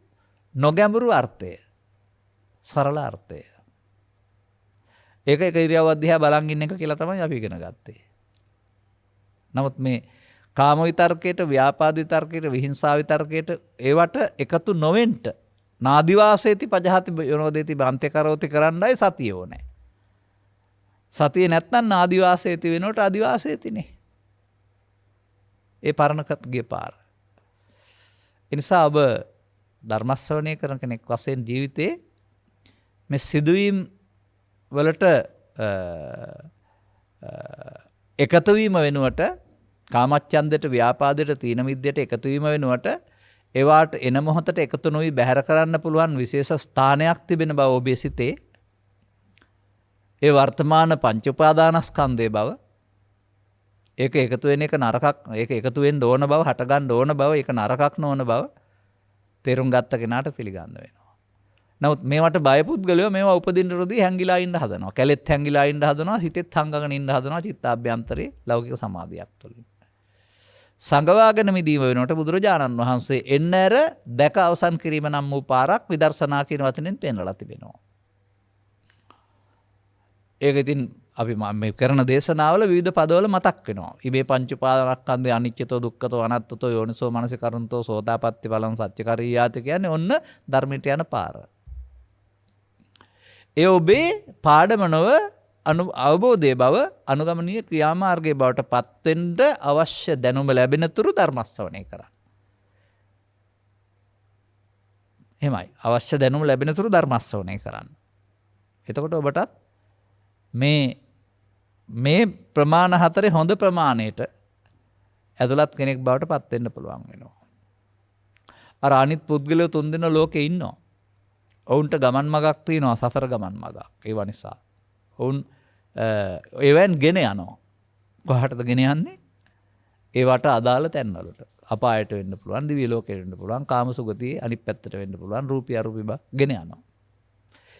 S1: නොගැඹුරු අර්ථය, සරල අර්ථය. ඒක එක ඉරියව්වක් දිහා බලන් ඉන්න එක කියලා තමයි අපි ඉගෙන ගත්තේ. නමුත් මේ කාම විතර්කයට, ව්‍යාපාද විතර්කයට, විහිංසා විතර්කයට ඒවට එකතු නොවෙන්න නාදිවාසේති පජහති යනෝදේති බන්තේ කරෝති කරන්නයි සතිය ඕනේ. සතිය නැත්නම් නාදිවාසේති වෙනකොට අදිවාසේතිනේ. ඒ පරණ ගිය පාර. ඒ නිසා ඔබ ධර්ම ශ්‍රවණය කරන කෙනෙක් වශයෙන් ජීවිතේ මේ සිදුවීම් වලට එකතු වීම වෙනුවට කාමච්ඡන්දයට, ව්‍යාපාදයට, තීන මිද්දයට එකතු වීම වෙනුවට ඒවාට එන මොහොතට එකතු නොවි බැහැර කරන්න පුළුවන් විශේෂ ස්ථානයක් තිබෙන බව ඔබේ සිතේ. ඒ වර්තමාන පංච උපාදානස්කන්ධයේ බව. ඒක එකතු වෙන එක නරකක්, ඒක එකතු වෙන්න ඕන බව, හට ගන්න ඕන බව, ඒක නරකක් නොවන බව තේරුම් ගත්ත කෙනාට පිළිගන්න වෙනවා. නමුත් මේවට බය පුද්ගලයෝ මේවා උපදින්න රොදී හැංගිලා ඉන්න හදනවා. කැලෙත් හැංගිලා ඉන්න හදනවා, හිතෙත් හංගගෙන ඉන්න හදනවා චිත්තාභ්‍යන්තරේ ලෞකික සමාධියක් තුළින්. සංගවාගෙන මිදීම වෙනකොට බුදුරජාණන් වහන්සේ එන්නර දැක අවසන් කිරීම නම් වූ පාරක් විදර්ශනා කියන වචනෙන් පෙන්වලා තිබෙනවා. ඒක ඉතින් අපි මේ කරන දේශනාවල විවිධ පදවල මතක් වෙනවා. ඉබේ පංච උපාදානස්කන්ධය අනිච්චතෝ, දුක්ඛතෝ, අනාත්තතෝ, යෝනිසෝ මනසිකරණතෝ, සෝතාපට්ටි ඵලං සච්චකරියාති කියන්නේ ඔන්න ධර්මයට යන පාර. ඒ ඔබේ පාඩම නොව අවබෝධයේ බව, අනුගමනීය ක්‍රියාමාර්ගයේ බවට පත්වෙන්න අවශ්‍ය දැනුම ලැබෙන තුරු ධර්ම ශ්‍රවණය කරන්න. එහෙමයි. අවශ්‍ය දැනුම ලැබෙන තුරු ධර්ම ශ්‍රවණය කරන්න. එතකොට ඔබටත් මේ ප්‍රමාණ හතරේ හොඳ ප්‍රමාණයට ඇතුළත් කෙනෙක් බවට පත් වෙන්න පුළුවන් වෙනවා. අර අනිත් පුද්ගලයෝ තුන් දෙනා ලෝකේ ඉන්නවා. ඔවුන්ට ගමන් මගක් තියෙනවා, සසර ගමන් මගක්. ඒව නිසා ඔවුන් ඒවෙන් ගෙන යනවා. කොහටද ගෙන යන්නේ? ඒවට අදාළ තැන්වලට. අපායට වෙන්න පුළුවන්, දිව්‍ය ලෝකයට වෙන්න පුළුවන්, කාමසුගතියේ අනිත් පැත්තට වෙන්න පුළුවන්, රූපී අරූපී බව ගෙන යනවා.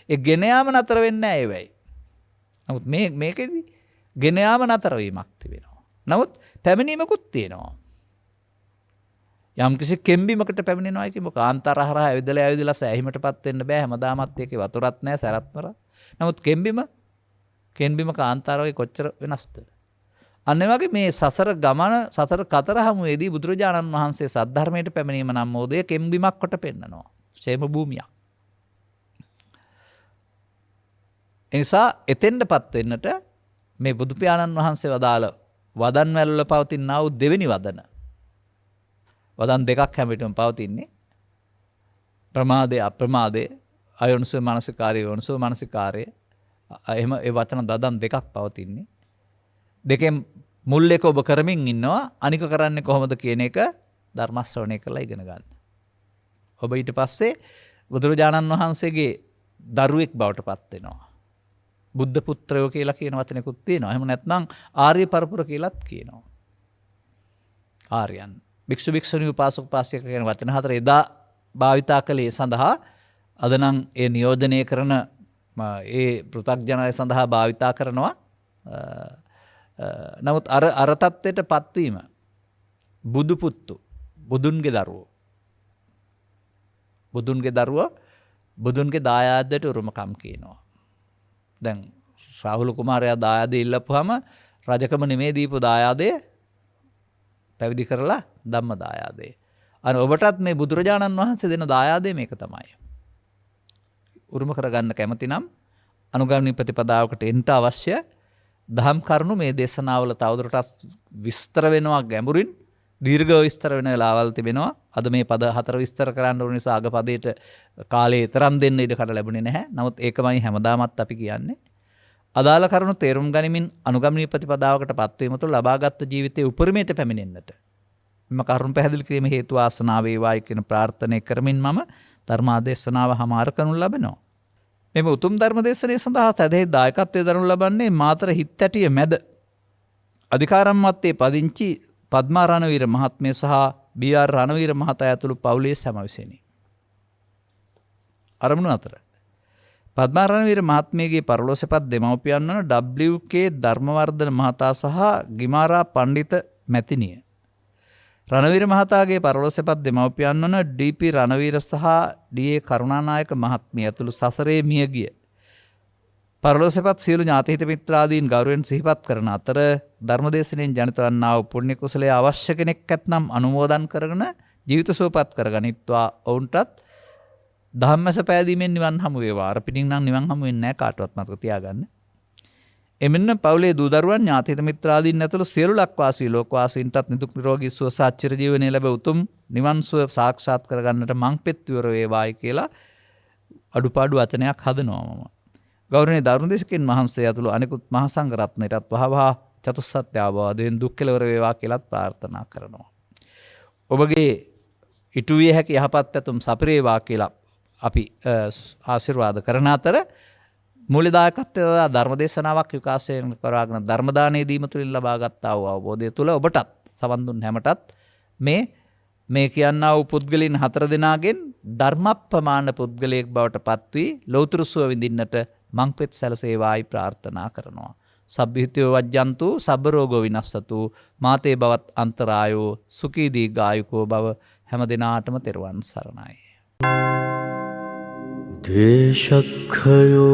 S1: ඒ ගෙන යාම නතර වෙන්නේ නැහැ ඒවයි. නමුත් මේකෙදි ගෙන යාම නතර වීමක් තිබෙනවා. නමුත් පැමිණීමකුත් තියෙනවා. යම් කිසි කෙම්බිමකට පැමිණෙනවා කියමු. කාන්තාර හරහා ඇවිදලා සෑහීමටපත් වෙන්න බෑ. හැමදාමත් ඒකේ වතුරක් නැහැ, සැරත් නර. නමුත් කෙම්බිම කාන්තාර වගේ කොච්චර වෙනස්ද? අන්න ඒ වගේ මේ සසර ගමන සතර කතර හමුවේදී බුදුරජාණන් වහන්සේ සද්ධර්මයට පැමිණීම නම් මොදේ කෙම්බිමක් කොට පෙන්නනවා. ക്ഷേම භූමියක්. එනිසා එතෙන්ටපත් වෙන්නට මේ බුදු පියාණන් වහන්සේ වදාළ වදන් වැල්වල පවතිනා වූ දෙවෙනි වදන. වදන් දෙකක් හැම විටම පවතින්නේ. ප්‍රමාදේ අප්‍රමාදේ අයෝනිසෝ මානසිකාරය යෝනිසෝ මානසිකාරය. එහෙම ඒ වචන දදන් දෙකක් පවතින්නේ. දෙකෙන් මුල් එක ඔබ කරමින් ඉන්නවා. අනික කරන්නේ කොහොමද කියන එක ධර්ම ශ්‍රවණය කරලා ඉගෙන ගන්න. ඔබ ඊට පස්සේ බුදුරජාණන් වහන්සේගේ දරුවෙක් බවට පත් වෙනවා. බුද්ධ පුත්‍රයෝ කියලා කියන වචනකුත් තියෙනවා. එහෙම නැත්නම් ආර්ය පරපුර කියලාත් කියනවා. ආර්යයන්. භික්ෂු භික්ෂුණී උපාසක උපාසික කියන වචන හතර එදා භාවිතා කළේ සඳහා අද නම් ඒ නියෝජනය කරන ඒ පෘථග්ජනය සඳහා භාවිතා කරනවා. නමුත් අර තත්ත්වයට පත්වීම බුදු පුත්තු බුදුන්ගේ දරුවෝ බුදුන්ගේ දායාදයට උරුමකම් කියනවා. දැන් රාහුල කුමාරයා දායාදේ ඉල්ලපුවාම රජකම නෙමේ දීපු දායාදේ පැවිදි කරලා ධම්ම දායාදේ. අර ඔබටත් මේ බුදුරජාණන් වහන්සේ දෙන දායාදේ මේක තමයි. උරුම කරගන්න කැමති නම් අනුගමනීය ප්‍රතිපදාවකට එන්න අවශ්‍ය දහම් කරුණු මේ දේශනාවල තවදුරටත් විස්තර වෙනවා ගැඹුරින් දීර්ඝව විස්තර වෙන වෙලාවල් තිබෙනවා. අද මේ පද හතර විස්තර කරන්න ඕන නිසා අග පදයට කාලේ තරම් දෙන්න ඉඩ කඩ ලැබුණේ නැහැ. නමුත් ඒකමයි හැමදාමත් අපි කියන්නේ. අදාළ කරුණු තේරුම් ගනිමින් අනුගමනීය ප්‍රතිපදාවකට පත්වීම තුළ ලබාගත් ජීවිතයේ උපරිමයට පැමිණෙන්නට මෙම කරුණු පැහැදිලි කිරීම හේතු වාසනා වේවායි කියන ප්‍රාර්ථනා කරමින් මම ධර්මාදේශනාව හමාර කරනු ලබනවා. මෙම උතුම් ධර්මදේශනය සඳහා සැදැහි දායකත්වයේ දරනු ලබන්නේ මාතර හිත්තැටිය මැද අධිකාරම් මත්තේ පදිංචි පද්මා රණවීර මහත්මිය සහ බී.ආර්. රණවීර මහතා ඇතුළු පවුලේ සැම විසිනි. අරමුණු අතර පද්මා රණවීර මහත්මියගේ පරලෝසපත් දෙමව්පියන් වන W.K. ධර්මවර්ධන මහතා සහ ගිමාරා පණ්ඩිත මැතිණිය. රණවීර මහතාගේ පරලෝසපත් දෙමව්පියන් වන D.P. රණවීර සහ D.A. කරුණානායක මහත්මිය ඇතුළු සසරේ මියගිය පරලෝසපත් සියලු ඥාතිහිත මිත්‍රාදීන් ගෞරවයෙන් සිහිපත් කරන අතර ධර්මදේශනෙන් ජනිත වන්නා වූ පුණ්‍ය කුසලයේ අවශ්‍ය කෙනෙක් ඇතනම් අනුමෝදන් කරගෙන ජීවිත සුවපත් කරගනිත්වා. ඔවුන්ටත් ධම්මස පෑදීමෙන් නිවන් හමු වේවා. අර පිටින් නම් නිවන් හමු වෙන්නේ නැහැ කාටවත් මතක තියාගන්න. එමෙන්න පවුලේ දූ දරුවන් ඥාතිහිත මිත්‍රාදීන් ඇතුළු සියලු ලක්වාසී ලෝකවාසීන්ටත් නිදුක් නිරෝගී සුව සහ චිරජීවනයේ ලැබ උතුම් නිවන් සුව සාක්ෂාත් කරගන්නට මංපෙත් විවර වේවායි කියලා අඩුපාඩු වචනයක් හදනවා මම. ගෞරවනීය ධර්මදේශකයන් වහන්සේ ඇතුළු අනිකුත් මහා සංඝ රත්නයටත් වහවහ චතුස්සත්‍ය අවබෝධයෙන් දුක් කෙලවර වේවා කියලාත් ප්‍රාර්ථනා කරනවා. ඔබගේ ඉටු විය හැකි යහපත් පැතුම් සපිරේවා කියලා අපි ආශිර්වාද කරන අතර මූලදායකත්වයේ ධර්මදේශනාවක් විකාශනය කරගෙන ධර්ම දානයේ දීම තුලින් ලබාගත් අවබෝධය තුල ඔබටත් සවන් දුන් හැමටත් මේ කියන්නා වූ පුද්ගලයන් 4 දෙනාගෙන් ධර්මප්‍රමාණ පුද්ගලයෙක් බවට පත් වී ලෞතර සුව විඳින්නට මංපෙත් සැලසේවායි ප්‍රාර්ථනා කරනවා. සබ්බිහිතෝ වජ්ජන්තු සබ්බ රෝගෝ විනස්සතු මාතේ බවත් අන්තරායෝ සුඛී දීඝායුකෝ බව හැම දිනාටම තෙරුවන් සරණයි.
S2: දේශක්ඛයෝ